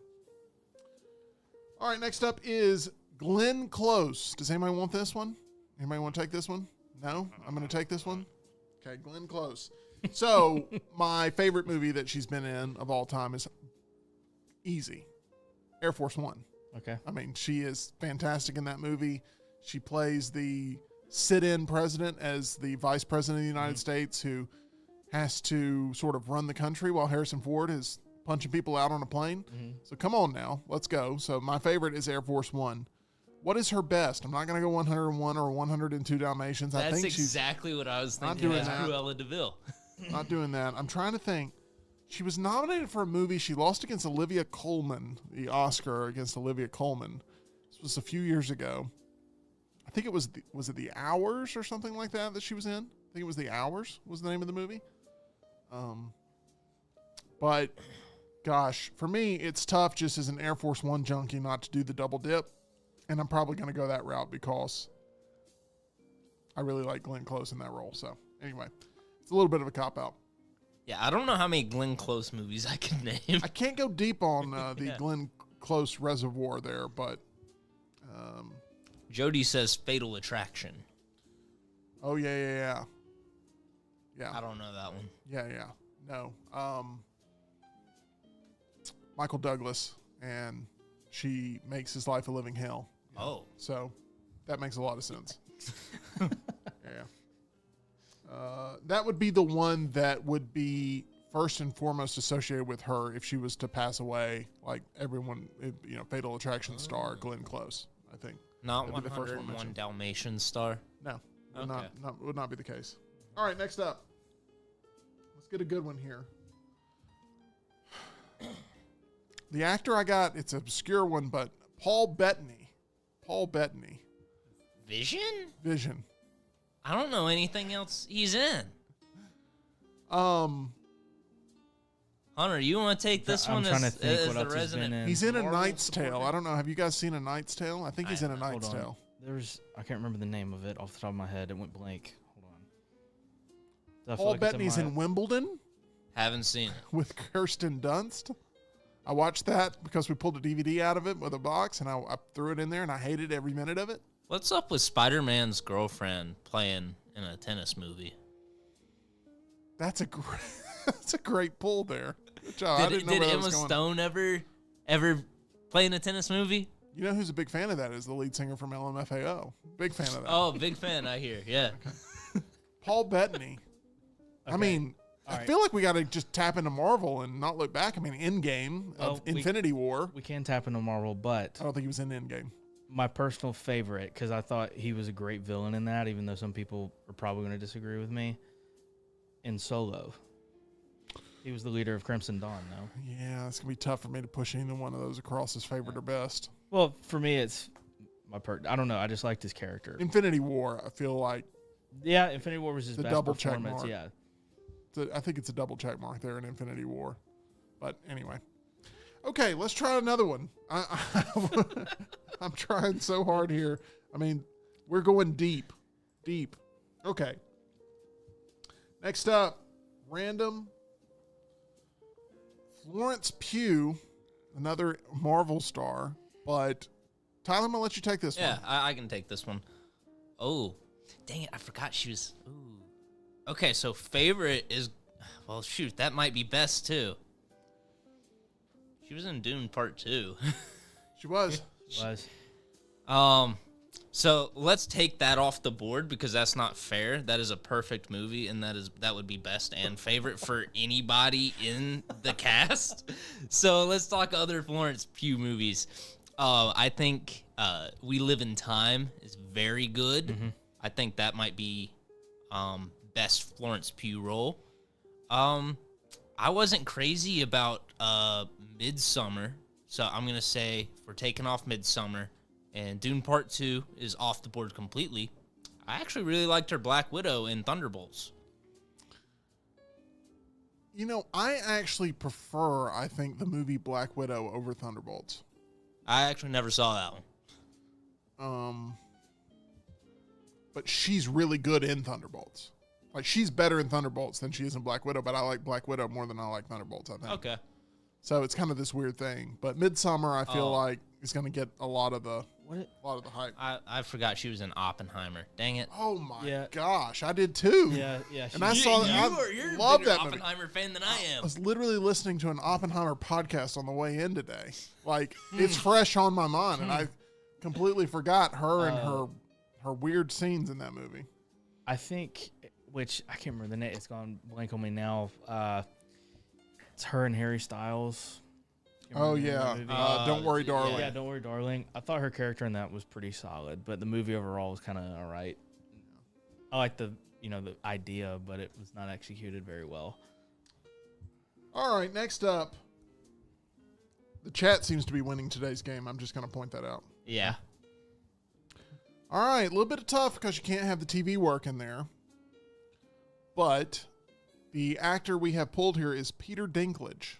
All right, next up is Glenn Close. Does anybody want this one? Anybody want to take this one? No? I'm going to take this one. Okay, Glenn Close. So, my favorite movie that she's been in of all time is easy. Air Force One. Okay. I mean, she is fantastic in that movie. She plays the sit-in president as the vice president of the United States who has to sort of run the country while Harrison Ford is punching people out on a plane. So come on now, let's go. So my favorite is Air Force One. What is her best? I'm not going to go 101 or 102 Dalmatians. That's I think exactly what I was thinking. Not doing that. Cruella DeVille. Not doing that. I'm trying to think. She was nominated for a movie. She lost against Olivia Colman, the Oscar against Olivia Colman. This was a few years ago. I think it was it The Hours or something like that she was in? I think it was The Hours was the name of the movie. But gosh, for me, it's tough just as an Air Force One junkie not to do the double dip. And I'm probably going to go that route because I really like Glenn Close in that role. So anyway, it's a little bit of a cop-out. Yeah, I don't know how many Glenn Close movies I can name. I can't go deep on the Glenn Close reservoir there, but... Jody says Fatal Attraction. Oh, yeah. I don't know that one. Yeah. No. Michael Douglas, and she makes his life a living hell. Oh. So that makes a lot of sense. Yeah. That would be the one that would be first and foremost associated with her if she was to pass away, like everyone, Fatal Attraction star Glenn Close, I think. Not 101 Dalmatians star? No, would not be the case. All right, next up. Let's get a good one here. The actor I got, it's an obscure one, but Paul Bettany. Vision. I don't know anything else he's in. Hunter, you want to take this one trying to as think what the else he's been resident? in. He's in A Marvel Knight's Tale. supporting? I don't know. Have you guys seen A Knight's Tale? I think he's in A Knight's Hold on. Tale. I can't remember the name of it off the top of my head. It went blank. Hold on. I feel Paul like it's Bettany's in Wimbledon Haven't seen it. with Kirsten Dunst. I watched that because we pulled a DVD out of it with a box, and I threw it in there, and I hated every minute of it. What's up with Spider-Man's girlfriend playing in a tennis movie? That's a great pull there. Good job. I didn't know Did where that Emma was going. Stone ever play in a tennis movie? You know who's a big fan of that is the lead singer from LMFAO. Big fan of that. Oh, big fan, I hear. Yeah. Paul Bettany. I mean, All I right. feel like we got to just tap into Marvel and not look back. I mean, Endgame of Infinity War. We can tap into Marvel, but I don't think he was in Endgame. my personal favorite, because I thought he was a great villain in that, even though some people are probably going to disagree with me, in Solo. He was the leader of Crimson Dawn, though. Yeah, it's going to be tough for me to push either one of those across as favorite or best. Well, for me, it's I don't know. I just liked his character. Infinity War, I feel like. Yeah, Infinity War was his The best double check performance. mark. Yeah. I think it's a double check mark there in Infinity War. But anyway. Okay, let's try another one. I'm trying so hard here. I mean, we're going deep. Okay. Next up, random. Florence Pugh, another Marvel star, but Tyler, I'm going to let you take this one. Yeah, I can take this one. Oh, dang it. I forgot she was. Ooh. Okay, so favorite is. Well, shoot, that might be best, too. She was in Dune Part 2. She was. So let's take that off the board because that's not fair. That is a perfect movie, and that would be best and favorite for anybody in the cast. So let's talk other Florence Pugh movies. I think We Live in Time is very good. Mm-hmm. I think that might be best Florence Pugh role. I wasn't crazy about Midsummer, so I'm going to say we're taking off Midsummer, and Dune Part 2 is off the board completely. I actually really liked her Black Widow in Thunderbolts. You know, I actually prefer, I think, the movie Black Widow over Thunderbolts. I actually never saw that one. But she's really good in Thunderbolts. Like, she's better in Thunderbolts than she is in Black Widow, but I like Black Widow more than I like Thunderbolts, I think. Okay. So it's kind of this weird thing. But Midsummer, I feel like, is going to get a lot of the hype. I forgot she was in Oppenheimer. Dang it. Oh, my gosh. I did, too. Yeah. And I saw that. You're love a bigger that Oppenheimer movie. fan than I am. I was literally listening to an Oppenheimer podcast on the way in today. Like, it's fresh on my mind, and I completely forgot her and her weird scenes in that movie. I think, which I can't remember the name. It's gone blank on me now. It's her and Harry Styles. Oh, yeah. Don't Worry, Darling. Yeah, Don't Worry, Darling. I thought her character in that was pretty solid, but the movie overall was kind of all right. I like the idea, but it was not executed very well. All right, next up. The chat seems to be winning today's game. I'm just going to point that out. Yeah. All right, a little bit of tough because you can't have the TV work in there. But the actor we have pulled here is Peter Dinklage.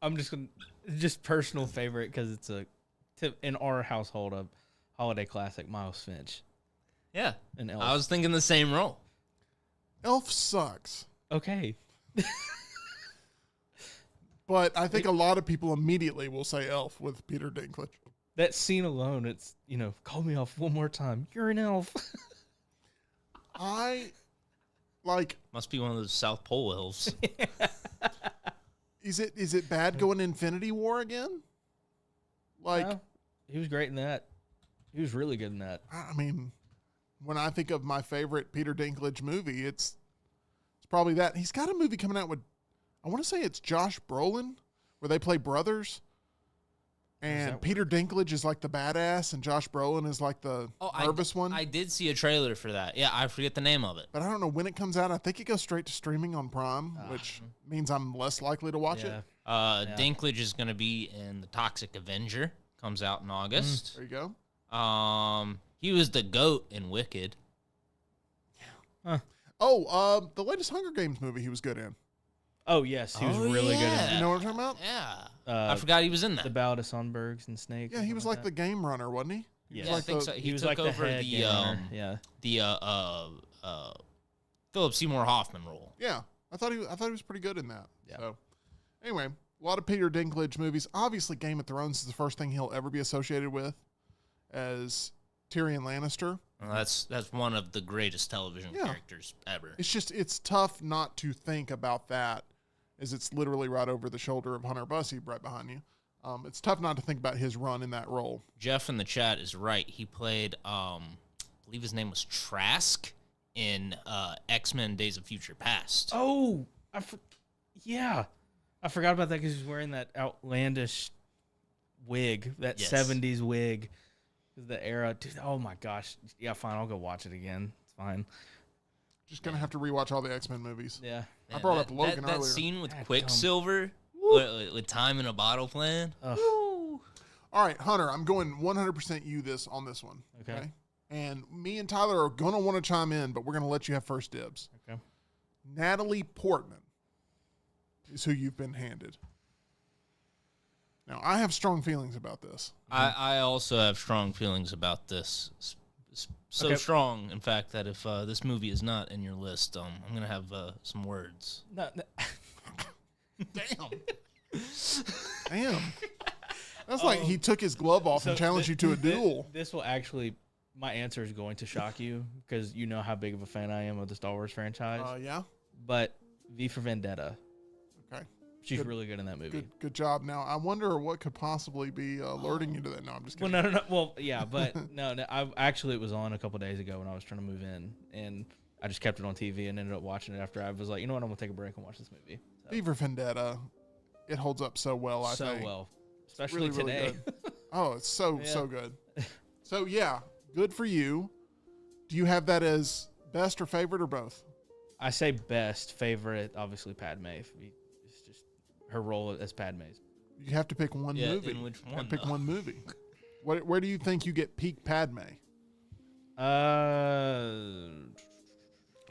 I'm just personal favorite because it's in our household a holiday classic, Miles Finch. Yeah. And Elf. I was thinking the same role. Elf sucks. Okay. But I think a lot of people immediately will say Elf with Peter Dinklage. That scene alone, it's, call me off one more time. You're an elf. Must be one of those South Pole elves. Is it bad going Infinity War again? No, he was great in that. He was really good in that. I mean, when I think of my favorite Peter Dinklage movie, it's probably that. He's got a movie coming out with, I want to say it's Josh Brolin, where they play brothers. And Peter Dinklage is like the badass, and Josh Brolin is like the nervous one. I did see a trailer for that. Yeah, I forget the name of it. But I don't know when it comes out. I think it goes straight to streaming on Prime, which means I'm less likely to watch it. Dinklage is going to be in The Toxic Avenger. Comes out in August. There you go. He was the GOAT in Wicked. Huh. Oh, the latest Hunger Games movie he was good in. Oh, yes. He was really good in that. You know what I'm talking about? Yeah. I forgot he was in that. The Ballad of Songbirds and Snakes. Yeah, he was like the game runner, wasn't he? Yeah, I think so. He took like over the Philip Seymour Hoffman role. Yeah. I thought he was pretty good in that. Yeah. So, anyway, a lot of Peter Dinklage movies. Obviously, Game of Thrones is the first thing he'll ever be associated with as Tyrion Lannister. Well, that's one of the greatest television characters ever. It's tough not to think about that, as it's literally right over the shoulder of Hunter Bussey right behind you. It's tough not to think about his run in that role. Jeff in the chat is right. He played, I believe his name was Trask in X-Men Days of Future Past. Oh, I forgot about that because he's wearing that outlandish wig, that 70s wig. The era. Dude, oh, my gosh. Yeah, fine. I'll go watch it again. It's fine. Just going to have to rewatch all the X-Men movies. Yeah. I brought up Logan earlier. That scene with Quicksilver with time in a bottle plan. All right, Hunter, I'm going 100% you on this one. Okay. And me and Tyler are going to want to chime in, but we're going to let you have first dibs. Okay. Natalie Portman. is who you've been handed. Now, I have strong feelings about this. I also have strong feelings about this. So strong, in fact, that if this movie is not in your list, I'm going to have some words. No. Damn. That's like he took his glove off and challenged you to a duel. This will actually, my answer is going to shock you because you know how big of a fan I am of the Star Wars franchise. Yeah. But V for Vendetta. Okay. She's really good in that movie. Good job. Now, I wonder what could possibly be alerting you to that. No, I'm just kidding. Well, no. Well, yeah, but no. It was on a couple days ago when I was trying to move in, and I just kept it on TV and ended up watching it after I was like, you know what, I'm going to take a break and watch this movie. So. V for Vendetta, it holds up so well, I think. So well. Especially really, today. Really oh, it's so good. So, yeah, good for you. Do you have that as best or favorite or both? I say best, favorite, obviously Padme. It's just her role as Padme's. You have to pick one movie. In which one? Pick one movie. Where do you think you get peak Padme?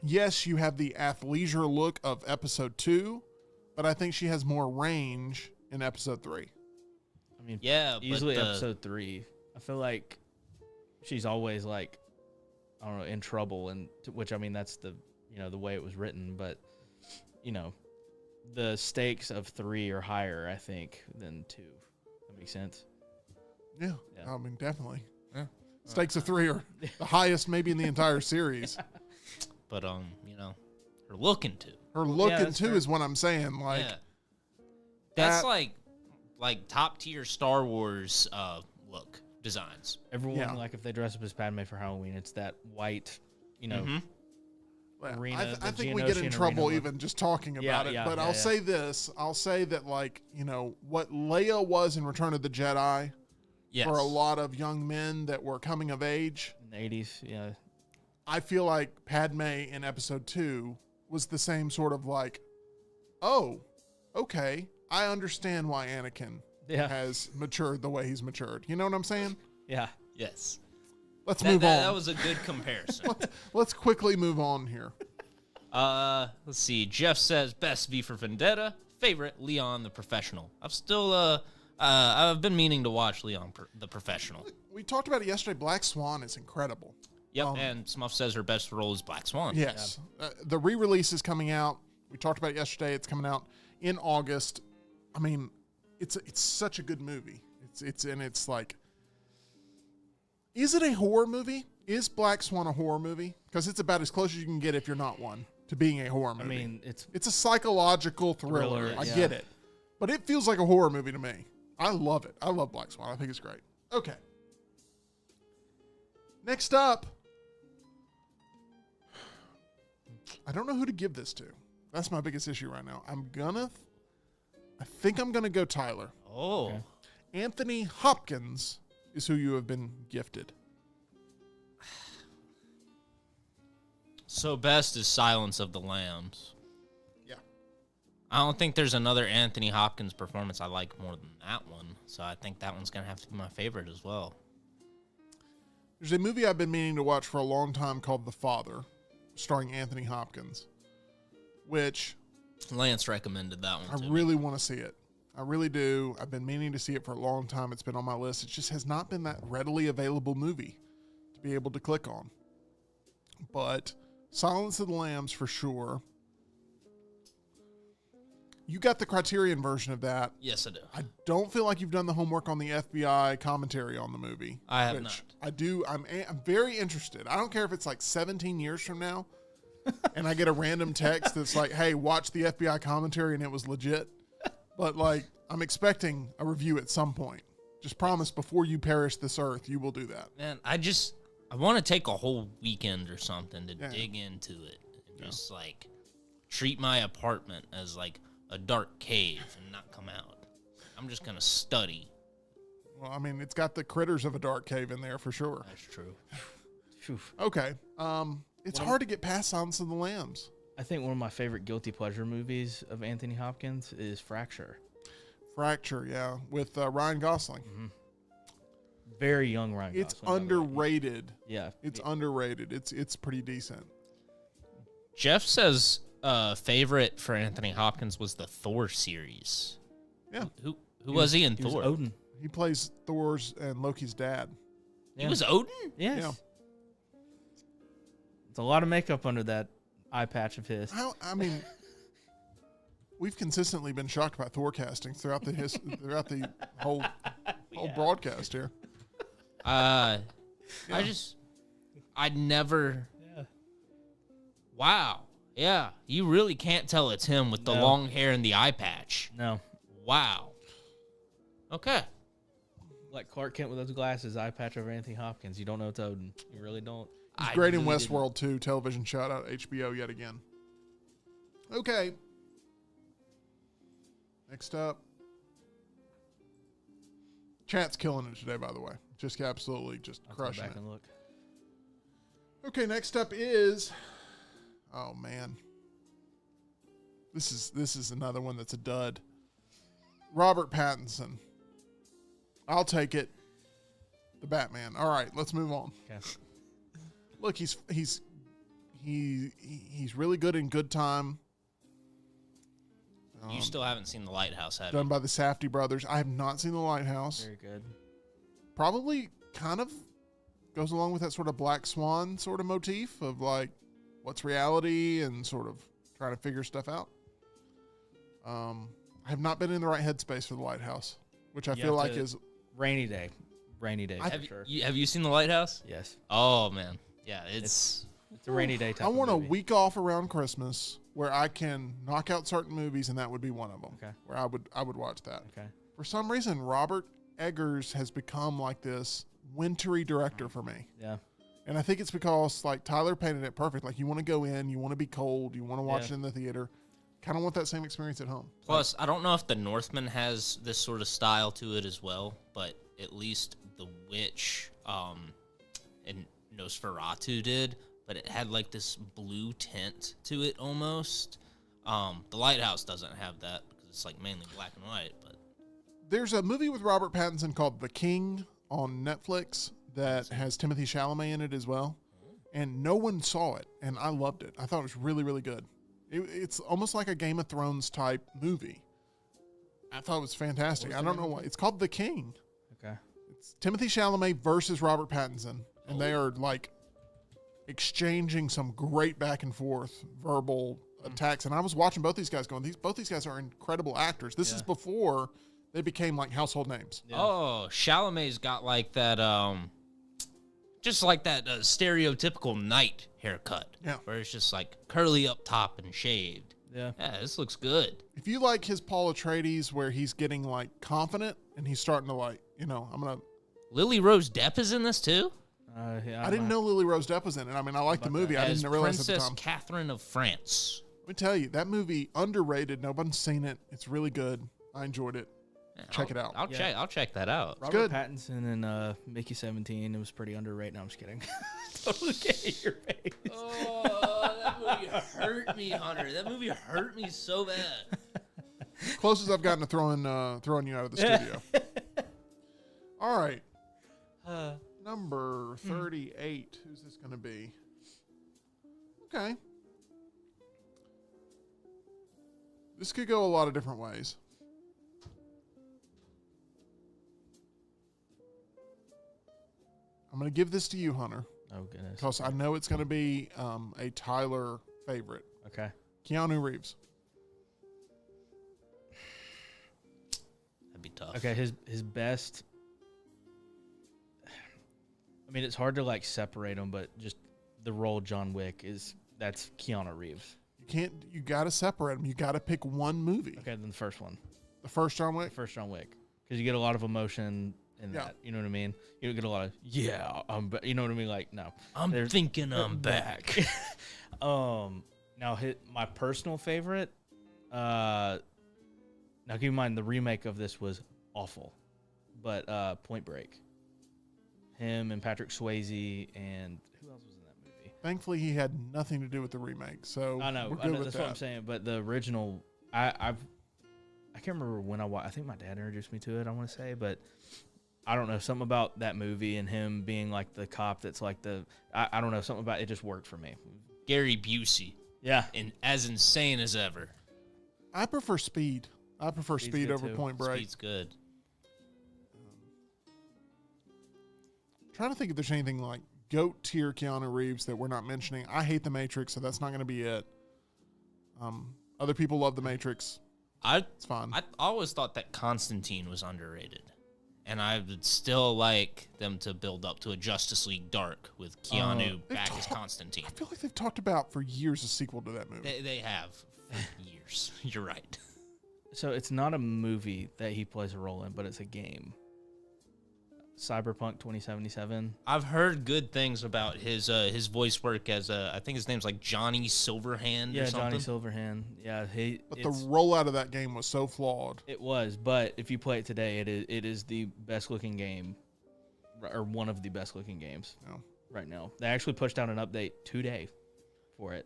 Yes, you have the athleisure look of episode 2, but I think she has more range in episode 3. I mean, yeah, easily episode 3. I feel like she's always like, I don't know, in trouble, and which I mean that's the the way it was written, but the stakes of 3 are higher, I think, than 2. That makes sense. Yeah. I mean, definitely. Yeah. Stakes of 3 are the highest maybe in the entire series. But her looking to. Her looking to is what I'm saying. Like, that's like top tier Star Wars look designs. Everyone like if they dress up as Padme for Halloween, it's that white, arena. I think we get in trouble even just talking about it. But I'll say this: I'll say that what Leia was in Return of the Jedi. Yes. For a lot of young men that were coming of age in the 80s. Yeah. I feel like Padme in episode 2 was the same sort of like, oh, okay, I understand why Anakin has matured the way he's matured. You know what I'm saying? Yeah. Yes. Let's move on. That was a good comparison. let's quickly move on here. Let's see. Jeff says best V for Vendetta. Favorite Leon the Professional. I've been meaning to watch Leon the Professional. We talked about it yesterday. Black Swan is incredible. Yep, and Smuff says her best role is Black Swan. Yes. The re-release is coming out. We talked about it yesterday. It's coming out in August. I mean, it's such a good movie. It's like, is it a horror movie? Is Black Swan a horror movie? Because it's about as close as you can get if you're not one to being a horror movie. I mean, it's a psychological thriller. I get it. But it feels like a horror movie to me. I love it. I love Black Swan. I think it's great. Okay. Next up, I don't know who to give this to. That's my biggest issue right now. I think I'm going to go Tyler. Oh. Okay. Anthony Hopkins is who you have been gifted. So best is Silence of the Lambs. Yeah. I don't think there's another Anthony Hopkins performance I like more than that one. So I think that one's going to have to be my favorite as well. There's a movie I've been meaning to watch for a long time called The Father, starring Anthony Hopkins, which Lance recommended that one. I really want to see it. I really do. I've been meaning to see it for a long time. It's been on my list. It just has not been that readily available movie to be able to click on. But Silence of the Lambs for sure. You got the Criterion version of that. Yes, I do. I don't feel like you've done the homework on the FBI commentary on the movie. I have not. I do. I'm very interested. I don't care if it's like 17 years from now and I get a random text that's like, hey, watch the FBI commentary and it was legit. But like, I'm expecting a review at some point. Just promise before you perish this earth, you will do that. Man, I want to take a whole weekend or something to dig into it and just like treat my apartment as like a dark cave and not come out. I'm just going to study. Well, I mean, it's got the critters of a dark cave in there for sure. That's true. Okay. It's hard to get past Silence of the Lambs. I think one of my favorite guilty pleasure movies of Anthony Hopkins is Fracture. Fracture, yeah, with Ryan Gosling. Mm-hmm. Very young Ryan Gosling. It's underrated. Yeah. It's underrated. It's pretty decent. Jeff says favorite for Anthony Hopkins was the Thor series. Yeah. Who was he in He Thor? was Odin. He plays Thor's and Loki's dad. He was Odin? Yes. Yeah. It's a lot of makeup under that eye patch of his. I mean, we've consistently been shocked by Thor casting throughout the whole broadcast here. I never. Yeah. Wow. Yeah, you really can't tell it's him with the long hair and the eye patch. No. Wow. Okay. Like Clark Kent with those glasses, eye patch over Anthony Hopkins. You don't know it's Odin. You really don't. He's great in Westworld too. Television shout out HBO yet again. Okay. Next up. Chat's killing it today, by the way. Just absolutely just I'll go crushing back it. and look. Okay, next up is, oh man, this is another one that's a dud. Robert Pattinson. I'll take it. The Batman. All right, let's move on. Okay. Look, he's really good in Good Time. You still haven't seen The Lighthouse, have Done you? by the Safdie brothers. I have not seen The Lighthouse. Very good. Probably kind of goes along with that sort of Black Swan sort of motif of like what's reality and sort of trying to figure stuff out. I have not been in the right headspace for The Lighthouse, which I feel like is rainy day. Rainy day. Have you seen The Lighthouse? Yes. Oh, man. Yeah, it's a rainy day type I want of a movie. week off around Christmas where I can knock out certain movies, and that would be one of them. Okay. Where I would watch that. Okay. For some reason, Robert Eggers has become like this wintry director for me. Yeah. And I think it's because like Tyler painted it perfect. Like you want to go in, you want to be cold, you want to watch it in the theater. Kind of want that same experience at home. Plus, I don't know if The Northman has this sort of style to it as well, but at least The Witch and Nosferatu did, but it had like this blue tint to it almost. The Lighthouse doesn't have that because it's like mainly black and white. But There's a movie with Robert Pattinson called The King on Netflix that has Timothy Chalamet in it as well. And no one saw it, and I loved it. I thought it was really, really good. It's almost like a Game of Thrones type movie. I thought it was fantastic. I don't know why. It's called The King. Okay. It's Timothy Chalamet versus Robert Pattinson. And they are like exchanging some great back and forth verbal attacks. And I was watching both these guys going, both these guys are incredible actors. This is before they became like household names. Yeah. Oh, Chalamet's got like that, just like that stereotypical knight haircut. Yeah. Where it's just like curly up top and shaved. Yeah. Yeah, this looks good. If you like his Paul Atreides where he's getting like confident and he's starting to like, I'm going to. Lily Rose Depp is in this too? Yeah, I didn't know Lily Rose Depp was in it. I mean, I like the movie. I As didn't realize Princess at the time. Catherine of France. Let me tell you, that movie, underrated. Nobody's seen it. It's really good. I enjoyed it. Check it out. I'll check that out. Robert good. Pattinson and Mickey 17. It was pretty underrated. No, I'm just kidding. Totally get your face. Oh, that movie hurt me, Hunter. That movie hurt me so bad. Closest I've gotten to throwing you out of the studio. All right. Number 38. Who's this going to be? Okay. This could go a lot of different ways. I'm going to give this to you, Hunter, Oh, goodness. because I know it's going to be a Tyler favorite. Okay. Keanu Reeves. That'd be tough. Okay, his best. I mean, it's hard to like separate them, but just the role John Wick that's Keanu Reeves. You got to separate them. You got to pick one movie. Okay, then the first one, The first John Wick. because you get a lot of emotion in that. You know what I mean? You don't get a lot of you know what I mean? Like no, I'm thinking I'm back. Now my personal favorite. Now keep in mind the remake of this was awful, but Point Break. Him and Patrick Swayze and who else was in that movie? Thankfully, he had nothing to do with the remake, so I know, we're good with that's that. what I'm saying. But the original, I can't remember when I watched. I think my dad introduced me to it. I want to say, but I don't know, something about that movie and him being like the cop that's like I don't know, something about it just worked for me. Gary Busey. Yeah. And as insane as ever. I prefer Speed. I prefer Speed's Speed good over too. Point Break. Speed's good. Trying to think if there's anything like GOAT tier Keanu Reeves that we're not mentioning. I hate The Matrix, so that's not going to be it. Other people love The Matrix. It's fine. I always thought that Constantine was underrated. And I would still like them to build up to a Justice League Dark with Keanu back as Constantine. I feel like they've talked about for years a sequel to that movie. They have for years. You're right. So it's not a movie that he plays a role in, but it's a game. Cyberpunk 2077. I've heard good things about his voice work as I think his name's like Johnny Silverhand Yeah, or something. Johnny Silverhand. Yeah, But the rollout of that game was so flawed. It was, but if you play it today, it is the best looking game, or one of the best looking games right now. They actually pushed out an update today for it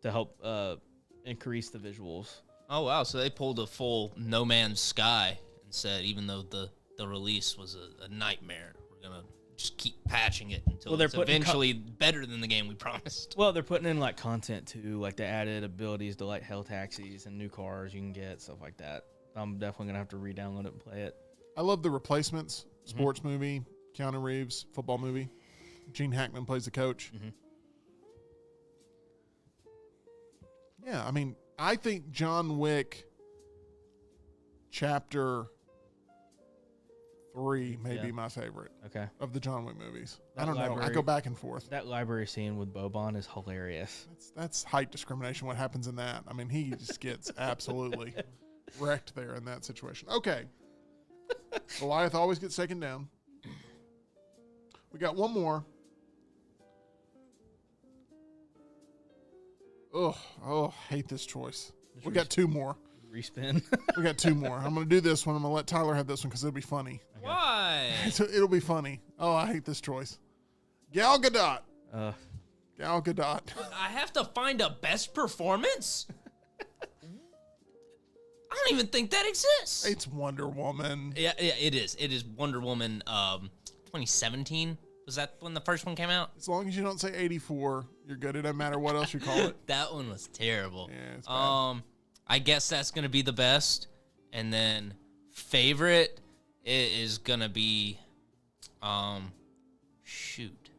to help increase the visuals. Oh wow! So they pulled a full No Man's Sky and said, even though the release was a nightmare, we're gonna just keep patching it until it's eventually better than the game we promised. Well, they're putting in like content too, like they added abilities to like hell taxis and new cars you can get, stuff like that. I'm definitely gonna have to re-download it and play it. I love The Replacements, sports movie, Keanu Reeves, football movie. Gene Hackman plays the coach. Yeah, I mean, I think John Wick Chapter 3 may be my favorite of the John Wick movies. I don't know. I go back and forth. That library scene with Boban is hilarious. That's height discrimination, what happens in that. I mean, he just gets absolutely wrecked there in that situation. Okay. Goliath always gets taken down. We got one more. Oh, hate this choice. We got two more. Respin. We got two more. I'm going to do this one. I'm going to let Tyler have this one because it'll be funny. Okay. Why? It'll be funny. Oh, I hate this choice. Gal Gadot. Gal Gadot. I have to find a best performance? I don't even think that exists. It's Wonder Woman. Yeah, it is. It is Wonder Woman 2017. Was that when the first one came out? As long as you don't say 84, you're good. It doesn't matter what else you call it. That one was terrible. Yeah, it's bad. I guess that's going to be the best. And then favorite is going to be, shoot.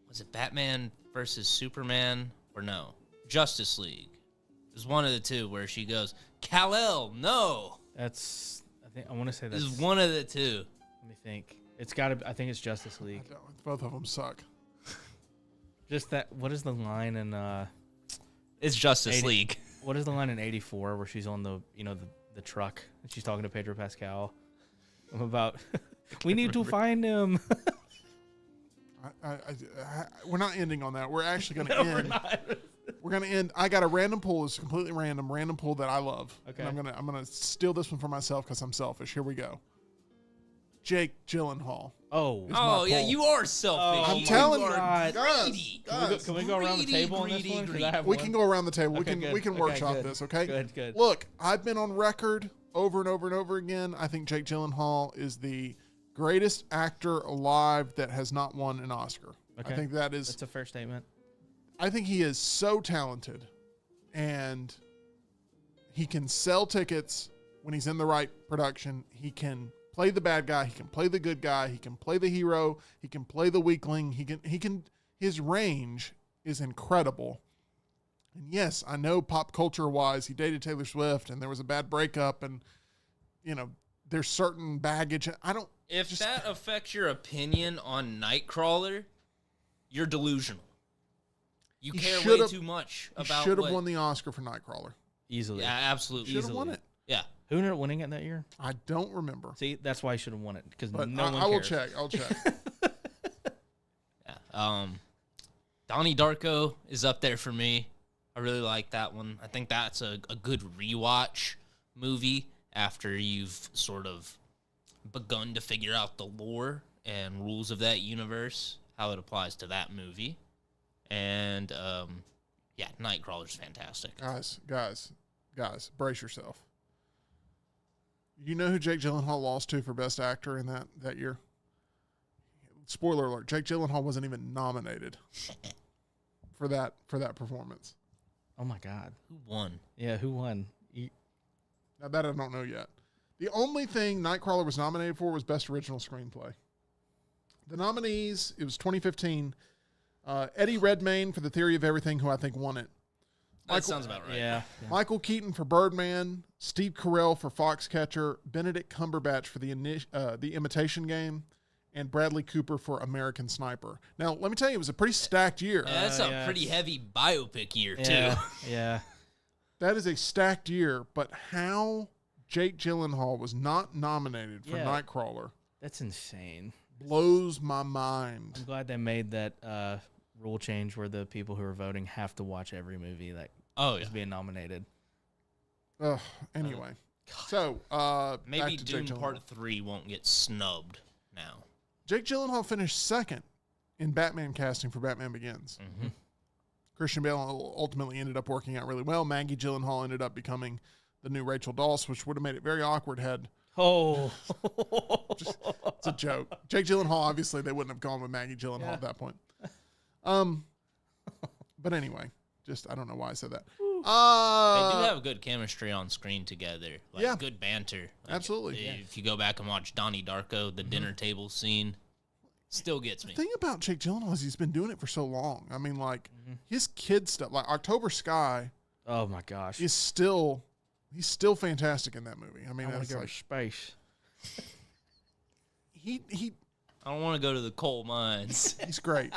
Was it Batman versus Superman or no? Justice League. It was one of the two where she goes, Kal-El, no. I want to say that's. This is one of the two. Let me think. It's got to. I think it's Justice League. Both of them suck. Just that. What is the line in? It's Justice League. What is the line in 84 where she's on the the truck and she's talking to Pedro Pascal? I'm about. We need to find him. We're not ending on that. We're actually going to end. We're going to end. I got a random pool. It's completely random pool that I love. Okay. And I'm gonna steal this one for myself because I'm selfish. Here we go. Jake Gyllenhaal. Oh yeah, you are selfish. I'm telling you, guys. Can we go around the table on this one? We can go around the table. We can workshop this. Okay. Good. Look, I've been on record over and over and over again. I think Jake Gyllenhaal is the greatest actor alive that has not won an Oscar. Okay. I think that's a fair statement. I think he is so talented, and he can sell tickets when he's in the right production. He can play the bad guy. He can play the good guy. He can play the hero. He can play the weakling. His range is incredible. And yes, I know pop culture wise, he dated Taylor Swift and there was a bad breakup and, there's certain baggage. If that affects your opinion on Nightcrawler, you're delusional. You care way too much about He should have won the Oscar for Nightcrawler. Easily. Yeah, absolutely. Should have won it. Yeah. Who ended up winning it that year? I don't remember. See, that's why he should have won it because no one cares. I will check. I'll check. Yeah. Donnie Darko is up there for me. I really like that one. I think that's a good rewatch movie after you've sort of begun to figure out the lore and rules of that universe, how it applies to that movie. And, yeah, Nightcrawler's fantastic. Guys, brace yourself. You know who Jake Gyllenhaal lost to for Best Actor in that year? Spoiler alert, Jake Gyllenhaal wasn't even nominated for that performance. Oh my God. Who won? Yeah, who won? Now that I don't know yet. The only thing Nightcrawler was nominated for was Best Original Screenplay. The nominees, it was 2015. Eddie Redmayne for The Theory of Everything, who I think won it. That sounds about right. Yeah. Michael Keaton for Birdman, Steve Carell for Foxcatcher, Benedict Cumberbatch for The Imitation Game, and Bradley Cooper for American Sniper. Now, let me tell you, it was a pretty stacked year. Yeah, that's a pretty heavy biopic year, Yeah. too. Yeah. That is a stacked year, but how Jake Gyllenhaal was not nominated for Nightcrawler That's insane. blows my mind. I'm glad they made that rule change where the people who are voting have to watch every movie that is being nominated. Anyway, so Maybe back to Jake Dune Gyllenhaal. Part 3 won't get snubbed now. Jake Gyllenhaal finished second in Batman casting for Batman Begins. Mm-hmm. Christian Bale ultimately ended up working out really well. Maggie Gyllenhaal ended up becoming the new Rachel Dawes, which would have made it very awkward had... Oh. It's a joke. Jake Gyllenhaal, obviously, they wouldn't have gone with Maggie Gyllenhaal at that point. But anyway, I don't know why I said that. They do have good chemistry on screen together. Like, good banter. Like, absolutely. If you go back and watch Donnie Darko, the dinner table scene, still gets me. The thing about Jake Gyllenhaal is he's been doing it for so long. I mean, like, his kid stuff, like October Sky, Oh my gosh. he's still fantastic in that movie. I mean, I want it's to go like to space. he I don't want to go to the coal mines. he's great.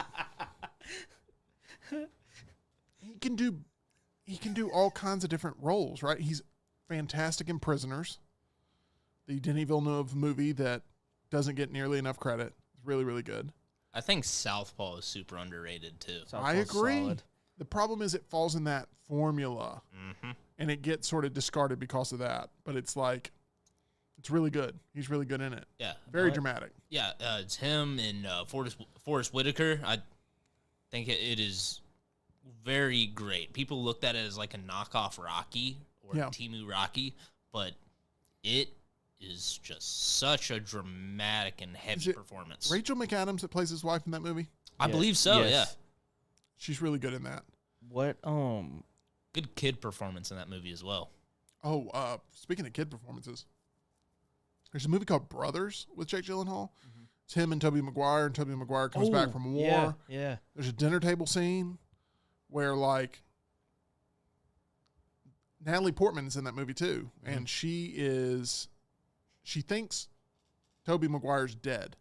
He can do all kinds of different roles, right? He's fantastic in Prisoners, the Denis Villeneuve movie that doesn't get nearly enough credit. It's really, really good. I think Southpaw is super underrated, too. I agree. Solid. The problem is it falls in that formula, and it gets sort of discarded because of that. But it's like, it's really good. He's really good in it. Yeah. Very dramatic. Yeah, it's him and Forrest Whitaker. I think it is very great. People looked at it as like a knockoff Rocky or Timu Rocky, but it is just such a dramatic and heavy performance. Rachel McAdams that plays his wife in that movie? I believe so, yeah. She's really good in that. What Good kid performance in that movie as well. Oh, speaking of kid performances, there's a movie called Brothers with Jake Gyllenhaal. It's him and Tobey Maguire, and Tobey Maguire comes back from war. Yeah. There's a dinner table scene where, like, Natalie Portman is in that movie too, and she thinks Tobey Maguire's dead.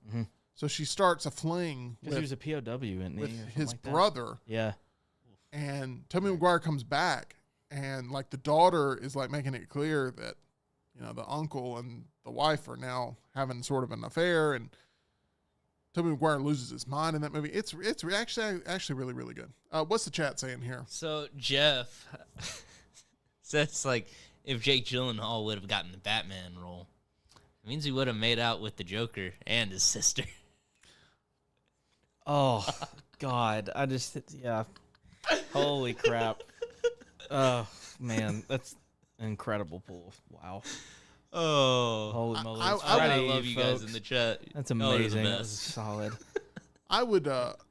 So she starts a fling Because he was a POW, with his brother. Yeah. And Tobey Maguire comes back, and like the daughter is like making it clear that, you know, the uncle and the wife are now having sort of an affair, and Tobey Maguire loses his mind in that movie. It's actually really, really good. What's the chat saying here? So Jeff says, like, if Jake Gyllenhaal would have gotten the Batman role, it means he would have made out with the Joker and his sister. Oh, God. Holy crap. Oh, man. That's an incredible pull. Wow. Oh. Holy moly. I love you guys in the chat. That's Y'all are the amazing. That was best. solid. I would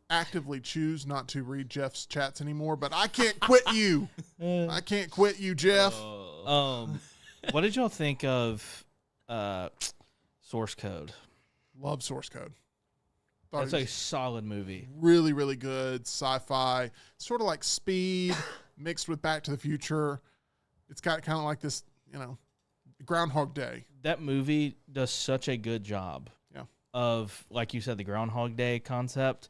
actively choose not to read Jeff's chats anymore, but I can't quit you. I can't quit you, Jeff. What did y'all think of Source Code? Love Source Code. That's a solid movie. Really, really good sci-fi. Sort of like Speed mixed with Back to the Future. It's got kind of like this, you know, Groundhog Day. That movie does such a good job of, like you said, the Groundhog Day concept.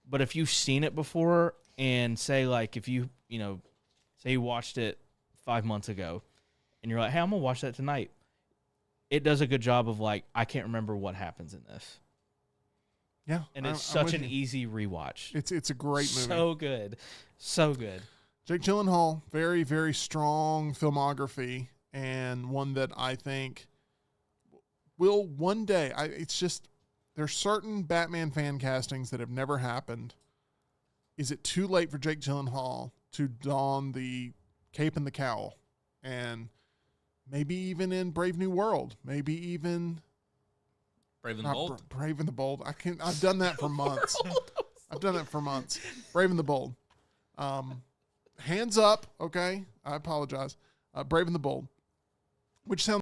But if you've seen it before, and say, like, if you say you watched it 5 months ago, and you're like, hey, I'm going to watch that tonight. It does a good job of, like, I can't remember what happens in this. Yeah. And it's such an easy rewatch. It's a great movie. So good. So good. Jake Gyllenhaal, very, very strong filmography, and one that I think will one day, it's just, there's certain Batman fan castings that have never happened. Is it too late for Jake Gyllenhaal to don the cape and the cowl? And maybe even in Brave New World, maybe even Brave and the Bold. Brave and the Bold. I've done that for months. Brave and the Bold. hands up. Okay. I apologize. Brave and the Bold, which sounds